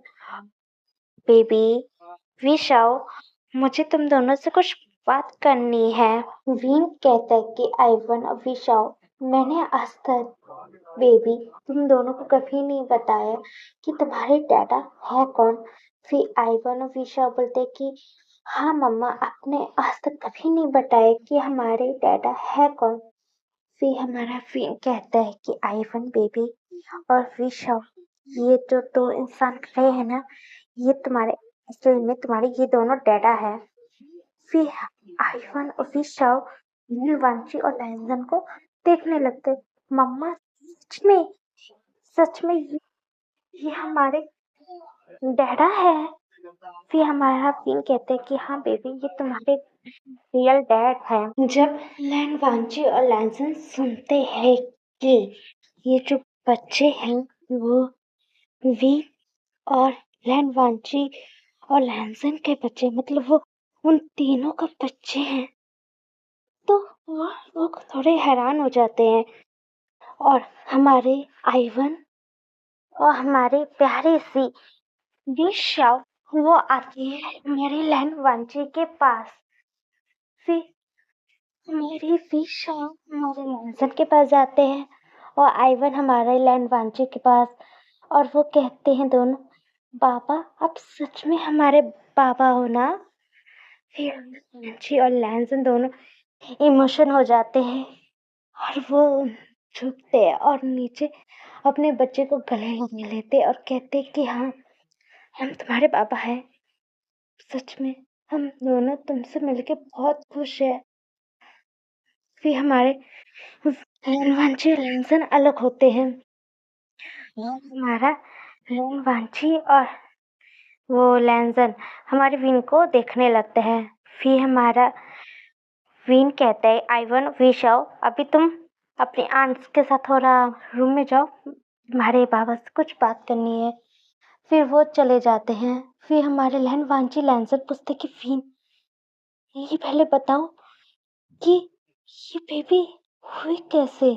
बेबी विशाओ मुझे तुम दोनों से कुछ बात करनी है। वीन कहता है कि आइवन और विशाओ मैंने आज तक बेबी तुम दोनों को कभी नहीं बताया कि तुम्हारे डैडा है कौन। फिर आइवन और विशाओ बोलते कि हाँ मम्मा आपने आज तक कभी नहीं बताया कि हमारे डैडा है कौन। फिर हमारा वीन कहता है कि आइवन बेबी और विशाओ ये जो दो इंसान खड़े हैं ना, ये तुम्हारे असल में तुम्हारे ये दोनों डैडा है। फिर आइवन और विशाओ नीलवांची और लैंजन को देखने लगते। मम्मा सच में ये हमारे डैडा है। फिर हमारा फिन कहते हैं कि हाँ बेबी ये तुम्हारे रियल डैड है। जब लैंड वांची और लैंसन सुनते हैं कि ये जो बच्चे हैं वो वी और लैंड वांची और लैंसन के बच्चे, मतलब वो उन तीनों का बच्चे हैं, तो वो थोड़े हैरान हो जाते हैं। और हमारे आइवन और हमारे प्यारे सी दिशा वो आती है मेरी लैंड वांची के पास। फिर मेरी दिशा हमारे लैंसन के पास जाते हैं और आइवन हमारे लैंड वांची के पास, और वो कहते हैं दोनों बाबा आप सच में हमारे बाबा हो ना। फिर वांची और लैंसन दोनों इमोशन हो जाते हैं और वो झुकते हैं और नीचे अपने बच्चे को गले लगने लेते और कहते कि हाँ, हम तुम्हारे पापा हैं। सच में हम दोनों तुमसे मिलके बहुत खुश हैं। फिर हमारे वांची और लहसन अलग होते हैं। हमारा वांची और वो लहसन हमारे विन को देखने लगते हैं। फिर हमारा विन कहता है, आइवन विश आओ, अभी तुम अपने आंट्स के साथ थोड़ा रूम में जाओ, तुम्हारे बाबा से कुछ बात करनी है। फिर वो चले जाते हैं। फिर हमारे वांची लहसन पूछते कि विन, ये पहले बताओ कि ये बेबी हुई कैसे।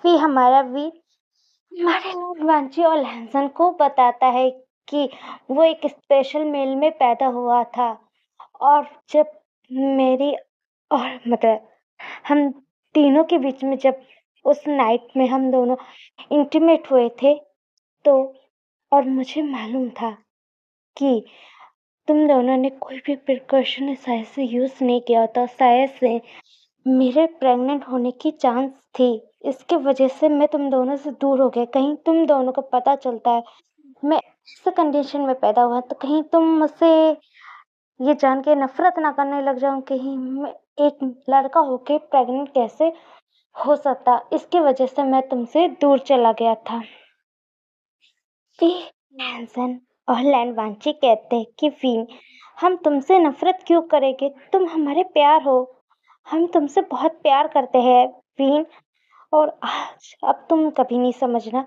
फिर हमारा विन हमारे वांची और लहसन को बताता है कि वो एक स्पेशल मेल में पैदा हुआ था और जब मेरी और मतलब हम तीनों के बीच में जब उस नाइट में हम दोनों इंटीमेट हुए थे तो और मुझे मालूम था कि तुम दोनों ने कोई भी प्रिकॉशन शायद से यूज़ नहीं किया होता, शायद से मेरे प्रेग्नेंट होने की चांस थी। इसके वजह से मैं तुम दोनों से दूर हो गया। कहीं तुम दोनों को पता चलता है मैं ऐसे कंडीशन में पैदा हुआ तो कहीं तुम मुझसे ये जान के नफरत ना करने लग जाऊं, कहीं मैं एक लड़का होके प्रेग्नेंट कैसे हो सकता, इसकी वजह से मैं तुमसे दूर चला गया था। फिर लैंसन और लैनवांची कहते हैं कि विन, हम तुमसे नफरत क्यों करेंगे, तुम हमारे प्यार हो, हम तुमसे बहुत प्यार करते हैं विन। और आज अब तुम कभी नहीं समझना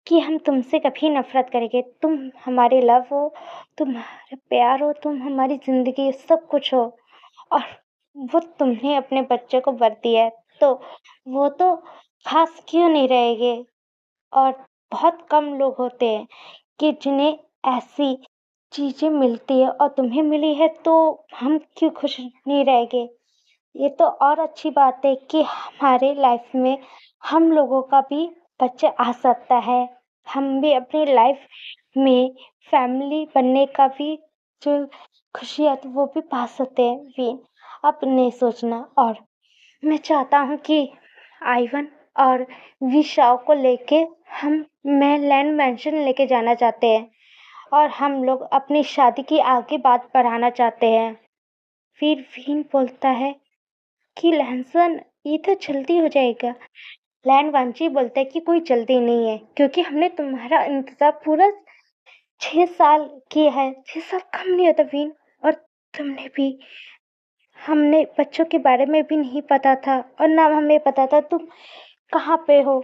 कि हम तुमसे कभी नफरत करेंगे। तुम हमारे लव हो, तुम हमारे प्यार हो, तुम हमारी जिंदगी सब कुछ हो। और वो तुमने अपने बच्चे को बर दिया है तो वो तो खास क्यों नहीं रहेंगे। और बहुत कम लोग होते हैं कि जिन्हें ऐसी चीजें मिलती है और तुम्हें मिली है तो हम क्यों खुश नहीं रहेंगे। ये तो और अच्छी बात है कि हमारे लाइफ में हम लोगों का भी बच्चा आ सकता है। हम भी अपनी लाइफ में फैमिली बनने का भी जो खुशी है तो वो भी पा सकते हैं विन। अब नहीं सोचना। और मैं चाहता हूँ कि आइवन और विशाओ को लेके मैं लैंड मैंशन लेके जाना चाहते हैं और हम लोग अपनी शादी की आगे बात बढ़ाना चाहते हैं। फिर विन बोलता है कि लहसन, ये तो जल्दी हो जाएगा। लैंड बोलता है कि कोई जल्दी नहीं है क्योंकि हमने तुम्हारा इंतजार पूरा 6 साल किया है। 6 साल कम नहीं होता विन। और तुमने भी, हमने बच्चों के बारे में भी नहीं पता था और ना हमें पता था तुम कहाँ पे हो।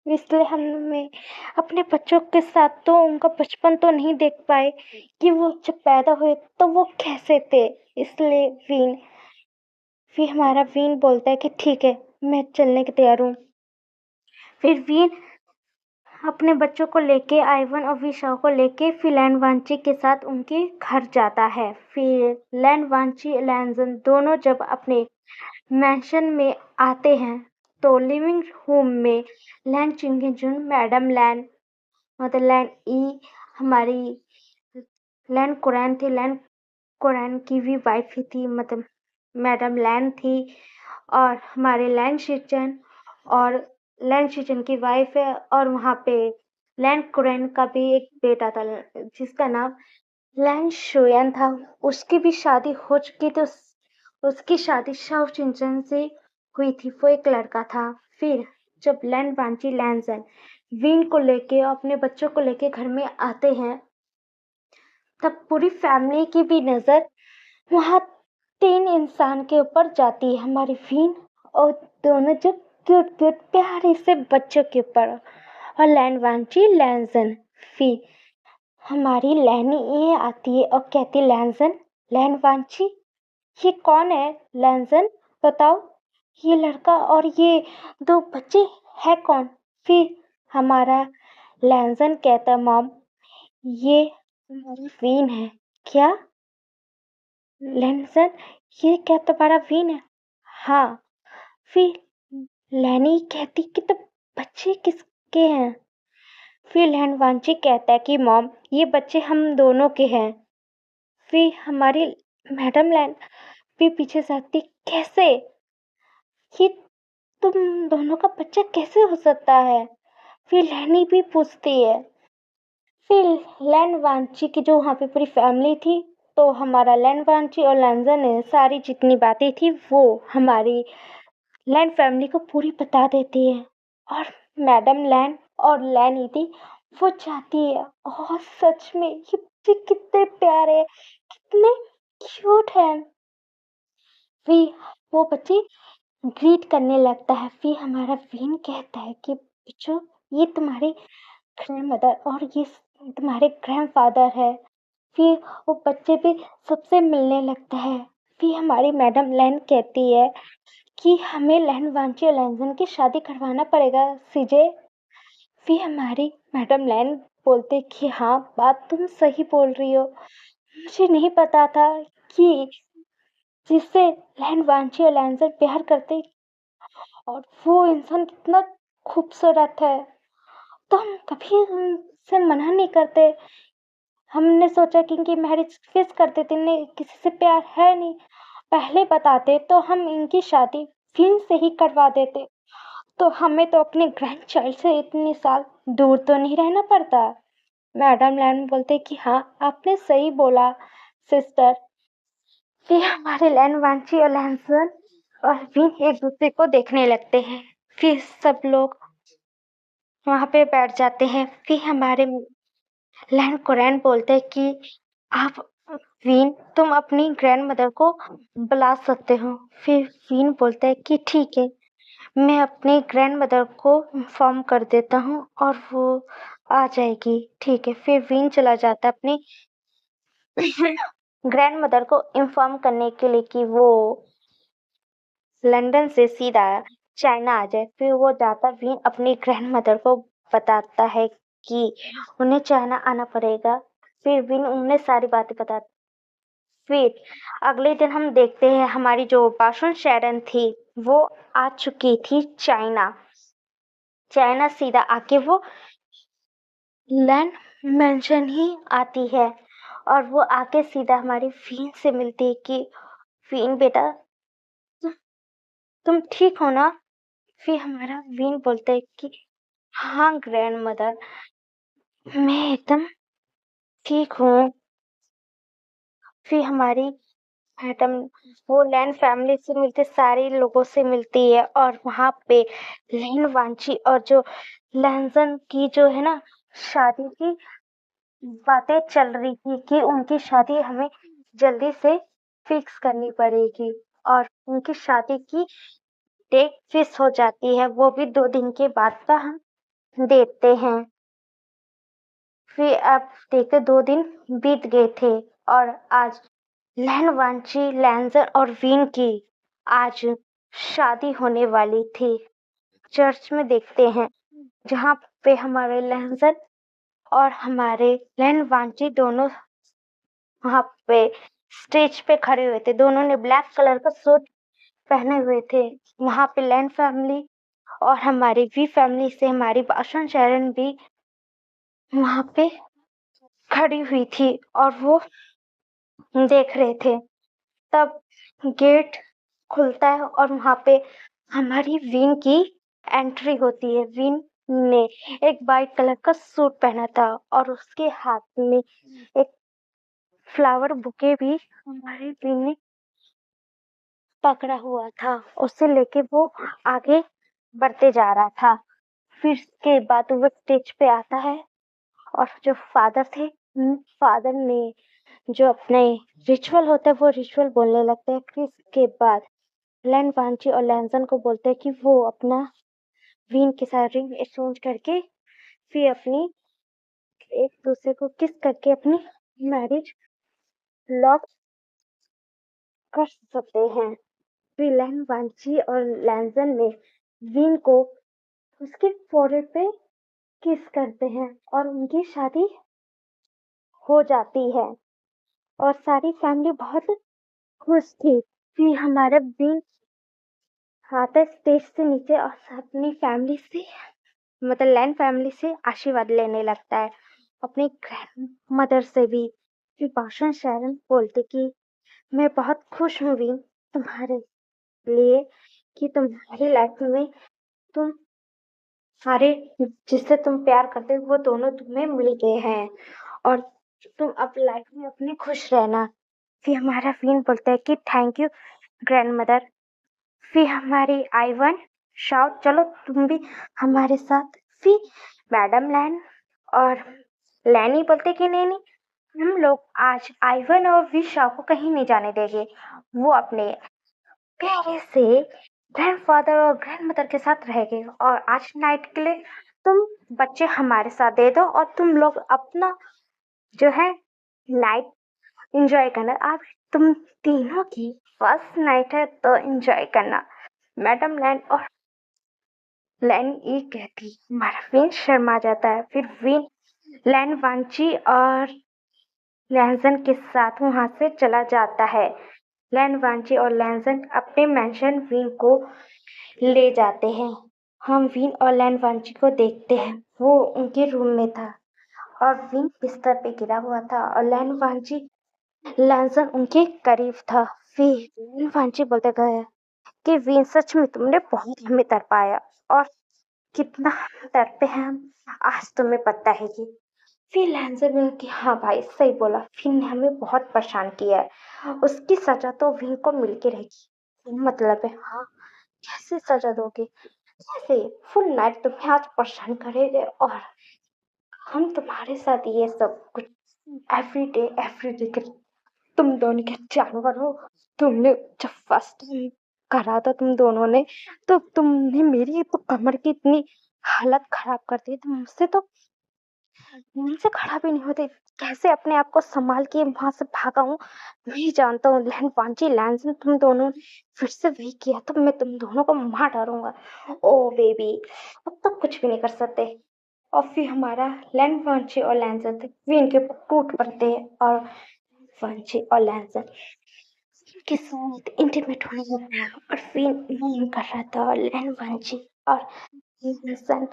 इसलिए हमें अपने बच्चों के साथ तो उनका बचपन तो नहीं देख पाए कि वो जब पैदा हुए तो वो कैसे थे। इसलिए वीन, फिर हमारा वीन बोलता है कि ठीक है, मैं चलने के तैयार हूँ। फिर वीन अपने बच्चों को लेके, आइवन और विशाओ को लेके फिर लैंडवांची के साथ उनके घर जाता है। फिर लैंडवांची लैंजन दोनों जब अपने मैंशन में आते हैं तो लिविंग रूम में लैन चिंगेजुन, मैडम लैन मतलब लैन ई, हमारी लैन कुरैन थी, लैन कुरैन की भी वाइफ ही थी, मतलब मैडम लैन थी। और हमारे लैन शिचन और लैन शिचन की वाइफ है। और वहाँ पे लैन कुरैन का भी एक बेटा था जिसका नाम लैन शुयन था। उसकी भी शादी हो चुकी थी। उसकी शादी शाओ चिंचन से हुई थी, वो एक लड़का था। फिर जब लैन वांची लैनसन विन को लेके और अपने बच्चों को लेके घर में आते हैं तब पूरी फैमिली की भी नजर वहाँ 3 इंसान के ऊपर जाती है, हमारी विन और दोनों जो क्यूट क्यूट प्यारे से बच्चों के ऊपर और लैन वांची लैनसन। फिर हमारी लैनी ये आती है और कहती, लैनसन, लैन वांची, ये कौन है लैनसन, बताओ, ये लड़का और ये 2 बच्चे है कौन। फिर हमारा लैनसन कहता, मॉम, ये हमारी वीन है। क्या लैनसन, ये क्या तुम्हारा वीन है। हाँ। फिर लैनी कहती कि तो बच्चे किसके हैं। फिर लैनवांची कहता है कि मॉम, ये बच्चे हम दोनों के हैं। फिर हमारी मैडम लैन भी पीछे से आती, कैसे, ये तुम दोनों का बच्चा कैसे हो सकता है? फिर लैनी भी पूछती है। फिर लैन वांची की जो वहाँ पे पूरी फैमिली थी, तो हमारा लैन वांची और लैंजर ने सारी जितनी बातें थी वो हमारी लैन फैमिली को पूरी बता देती है। और मैडम लैन और लैनी थी, वो चाहती है, और सच में ये बच्चे कितने प्यारे, कितने क्यूट हैं। फिर वो बच्चे ग्रीट करने लगता है। फिर हमारा विन कहता है कि बच्चों, ये तुम्हारे ग्रैंडमदर और ये तुम्हारे ग्रैंडफादर है। फिर वो बच्चे भी सबसे मिलने लगता है। फिर हमारी मैडम लैन कहती है कि हमें लैन वांची और लैंजन की शादी करवाना पड़ेगा सीजे। फिर हमारी मैडम लैन बोलते कि हाँ, बात तुम सही बोल रही हो, मुझे नहीं पता था कि जिससे लैन वांची और लैंजन प्यार करते और वो इंसान कितना खूबसूरत है, तो हम कभी उनसे मना नहीं करते। हमने सोचा कि इनकी मैरिज फिक्स कर देते, इन्हें किसी से प्यार है नहीं, पहले बताते तो हम इनकी शादी फिल्म से ही करवा देते, तो हमें तो अपने ग्रैंड चाइल्ड से इतनी साल दूर तो नहीं रहना पड़ता। मैडम लैन बोलते कि हाँ, आपने सही बोला सिस्टर। फिर हमारे लैन वांची और लैंसन और भी एक दूसरे को देखने लगते हैं। फिर सब लोग वहां पे बैठ जाते हैं। फिर हमारे लैन कोरैन बोलते हैं कि आप वीन, तुम अपनी ग्रैंड मदर को बुला सकते हो। फिर वीन बोलता है कि ठीक है, मैं अपनी ग्रैंड मदर को इन्फॉर्म कर देता हूँ और वो आ जाएगी। ठीक है, फिर वीन चला जाता है अपनी ग्रैंड मदर को इन्फॉर्म करने के लिए कि वो लंदन से सीधा चाइना आ जाए। फिर वो जाता भी अपनी ग्रैंड मदर को बताता है कि उन्हें चाइना आना पड़ेगा। फिर भी उन्हें सारी बातें बता। फिर अगले दिन हम देखते हैं हमारी जो बाशुन शैरन थी वो आ चुकी थी चाइना। चाइना सीधा आके वो लैंड मेंशन ही आती है और वो आके सीधा हमारी फीन से मिलती है कि फीन बेटा, तुम ठीक हो ना? फिर हमारा वीन बोलता है कि हाँ ग्रैंड मदर, मैं एकदम ठीक हूँ। फिर हमारी मैडम वो लैन फैमिली से मिलते सारे लोगों से मिलती है और वहां पे लैन वांची और जो लैंजन की जो है ना शादी की बातें चल रही थी कि उनकी शादी हमें जल्दी से फिक्स करनी पड़ेगी और उनकी शादी की डेट फिक्स हो जाती है, वो भी 2 दिन के बाद का हम देखते हैं। फिर अब देखते 2 दिन बीत गए थे और आज लैन वांची लैंजर और वीन की आज शादी होने वाली थी। चर्च में देखते हैं जहाँ पे हमारे लैंजर और हमारे लैन वांची दोनों वहाँ पे स्टेज पे खड़े हुए थे। दोनों ने ब्लैक कलर का सूट पहने हुए थे। वहाँ पे लैन फैमिली और हमारी वी फैमिली से हमारी बाशन शरण भी वहाँ पे खड़ी हुई थी और वो देख रहे थे। तब गेट खुलता है और वहां पे हमारी विन की एंट्री होती है। विन ने एक वाइट कलर का सूट पहना था और उसके हाथ में एक फ्लावर बुके भी हमारी विन ने पकड़ा हुआ था। उसे लेके वो आगे बढ़ते जा रहा था। फिर उसके बाद वो स्टेज पे आता है और जो फादर थे, फादर ने जो अपने रिचुअल होते हैं वो रिचुअल बोलने लगते हैं। फिर इसके बाद लैन वांची और लैंसन को बोलते हैं कि वो अपना वीन के साथ रिंग एक्सचेंज करके फिर अपनी एक दूसरे को किस करके अपनी मैरिज लॉक कर सकते हैं। फिर लैन वांची और लैंसन ने वीन को उसके फोrehead पे किस करते हैं और उनकी शादी हो जाती है और सारी फैमिली बहुत खुश थी। फिर हमारा वीन आता है स्टेज से नीचे और अपनी फैमिली से मतलब लैन फैमिली से आशीर्वाद लेने लगता है, अपनी ग्रैंड मदर से भी। फिर भाषण शैरन बोलते कि मैं बहुत खुश हूँ विन तुम्हारे लिए कि तुम्हारी लाइफ में तुम सारे जिससे तुम प्यार करते हो वो दोनों तुम्हें मिल गए हैं और तुम अब लाइफ में अपनी खुश रहना। फिर हमारा फिन बोलता है कि थैंक यू ग्रैंड मदर। फिर हमारी आइवन शाउट चलो तुम भी हमारे साथ। फिर मैडम लैन और लैनी बोलते कि नहीं नहीं, हम लोग आज आइवन और विशाव को कहीं नहीं जाने देंगे। वो अपने प्यारे से ग्रैंडफादर और ग्रैंडमदर के साथ रहेंगे और आज नाइट के लिए तुम बच्चे हमारे साथ दे दो और तुम लोग अपना जो है नाइट एंजॉय करना। आप तुम तीनों की फर्स्ट नाइट है तो एंजॉय करना। मैडम लैन और लैन ये कहती हमारा विन शर्मा जाता है। फिर विन लैन वांची और लैंसन के साथ वहां से चला जाता है। लैन वांची और लैंसन अपने मेंशन विन को ले जाते हैं। हम विन और लैन वांची को देखते हैं, वो उनके रूम में था और विन बिस्तर पे गिरा हुआ था और लैन वांची लैंसन उनके करीब था। फिर विन वांची बोलते गए कि विन सच में तुमने बहुत हमें तड़पाया और कितना तड़पे हैं हम आज तुम्हें पता है कि। फिर लैंसर बोला कि हाँ भाई सही बोला, फिर ने हमें बहुत परेशान किया है, उसकी सजा तो विन को मिल के रहेगी। मतलब है हाँ, कैसे सजा दोगे? जैसे फुल नाइट तुम्हें आज परेशान करेंगे और हम तुम्हारे साथ ये सब कुछ एवरी डे के तुम दोनों के जानवर हो। तुमने जब फर्स्ट टाइम करा था तुम दोनों ने, तो तुमने मेरी तो कमर की इतनी हालत खराब कर दी, तो मुझसे तो मुझसे खड़ा भी नहीं होते। कैसे अपने आप को संभाल के वहां से भागा हूँ नहीं जानता हूँ। लैंड पांची लैंसन तुम दोनों ने फिर से वही किया तो मैं तुम दोनों को मार डालूंगा। ओ बेबी, अब तक कुछ भी नहीं कर सकते। और फिर हमारा लैंड वांची और लैंसन थे वे इनके ऊपर टूट पड़ते हैं और वांची और लैंसन के साथ इंटीमेट होने लगता है और फिर नहीं कर रहा था लैंड वांची और लैंसन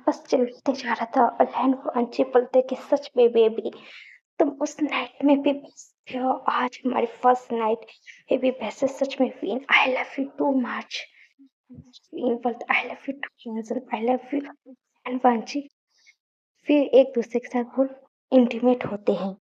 बस चलते जा रहा था और लैंड वांची बोलते कि सच में बेबी तुम उस नाइट में भी बस थे और आज हमारी फर्स्ट नाइट ये भी वैसे सच में वीन I love you too much. वीन बोलता आई लव यू टू लैंसन आई लव यू एंड वांची। फिर एक दूसरे के साथ वो इंटीमेट होते हैं।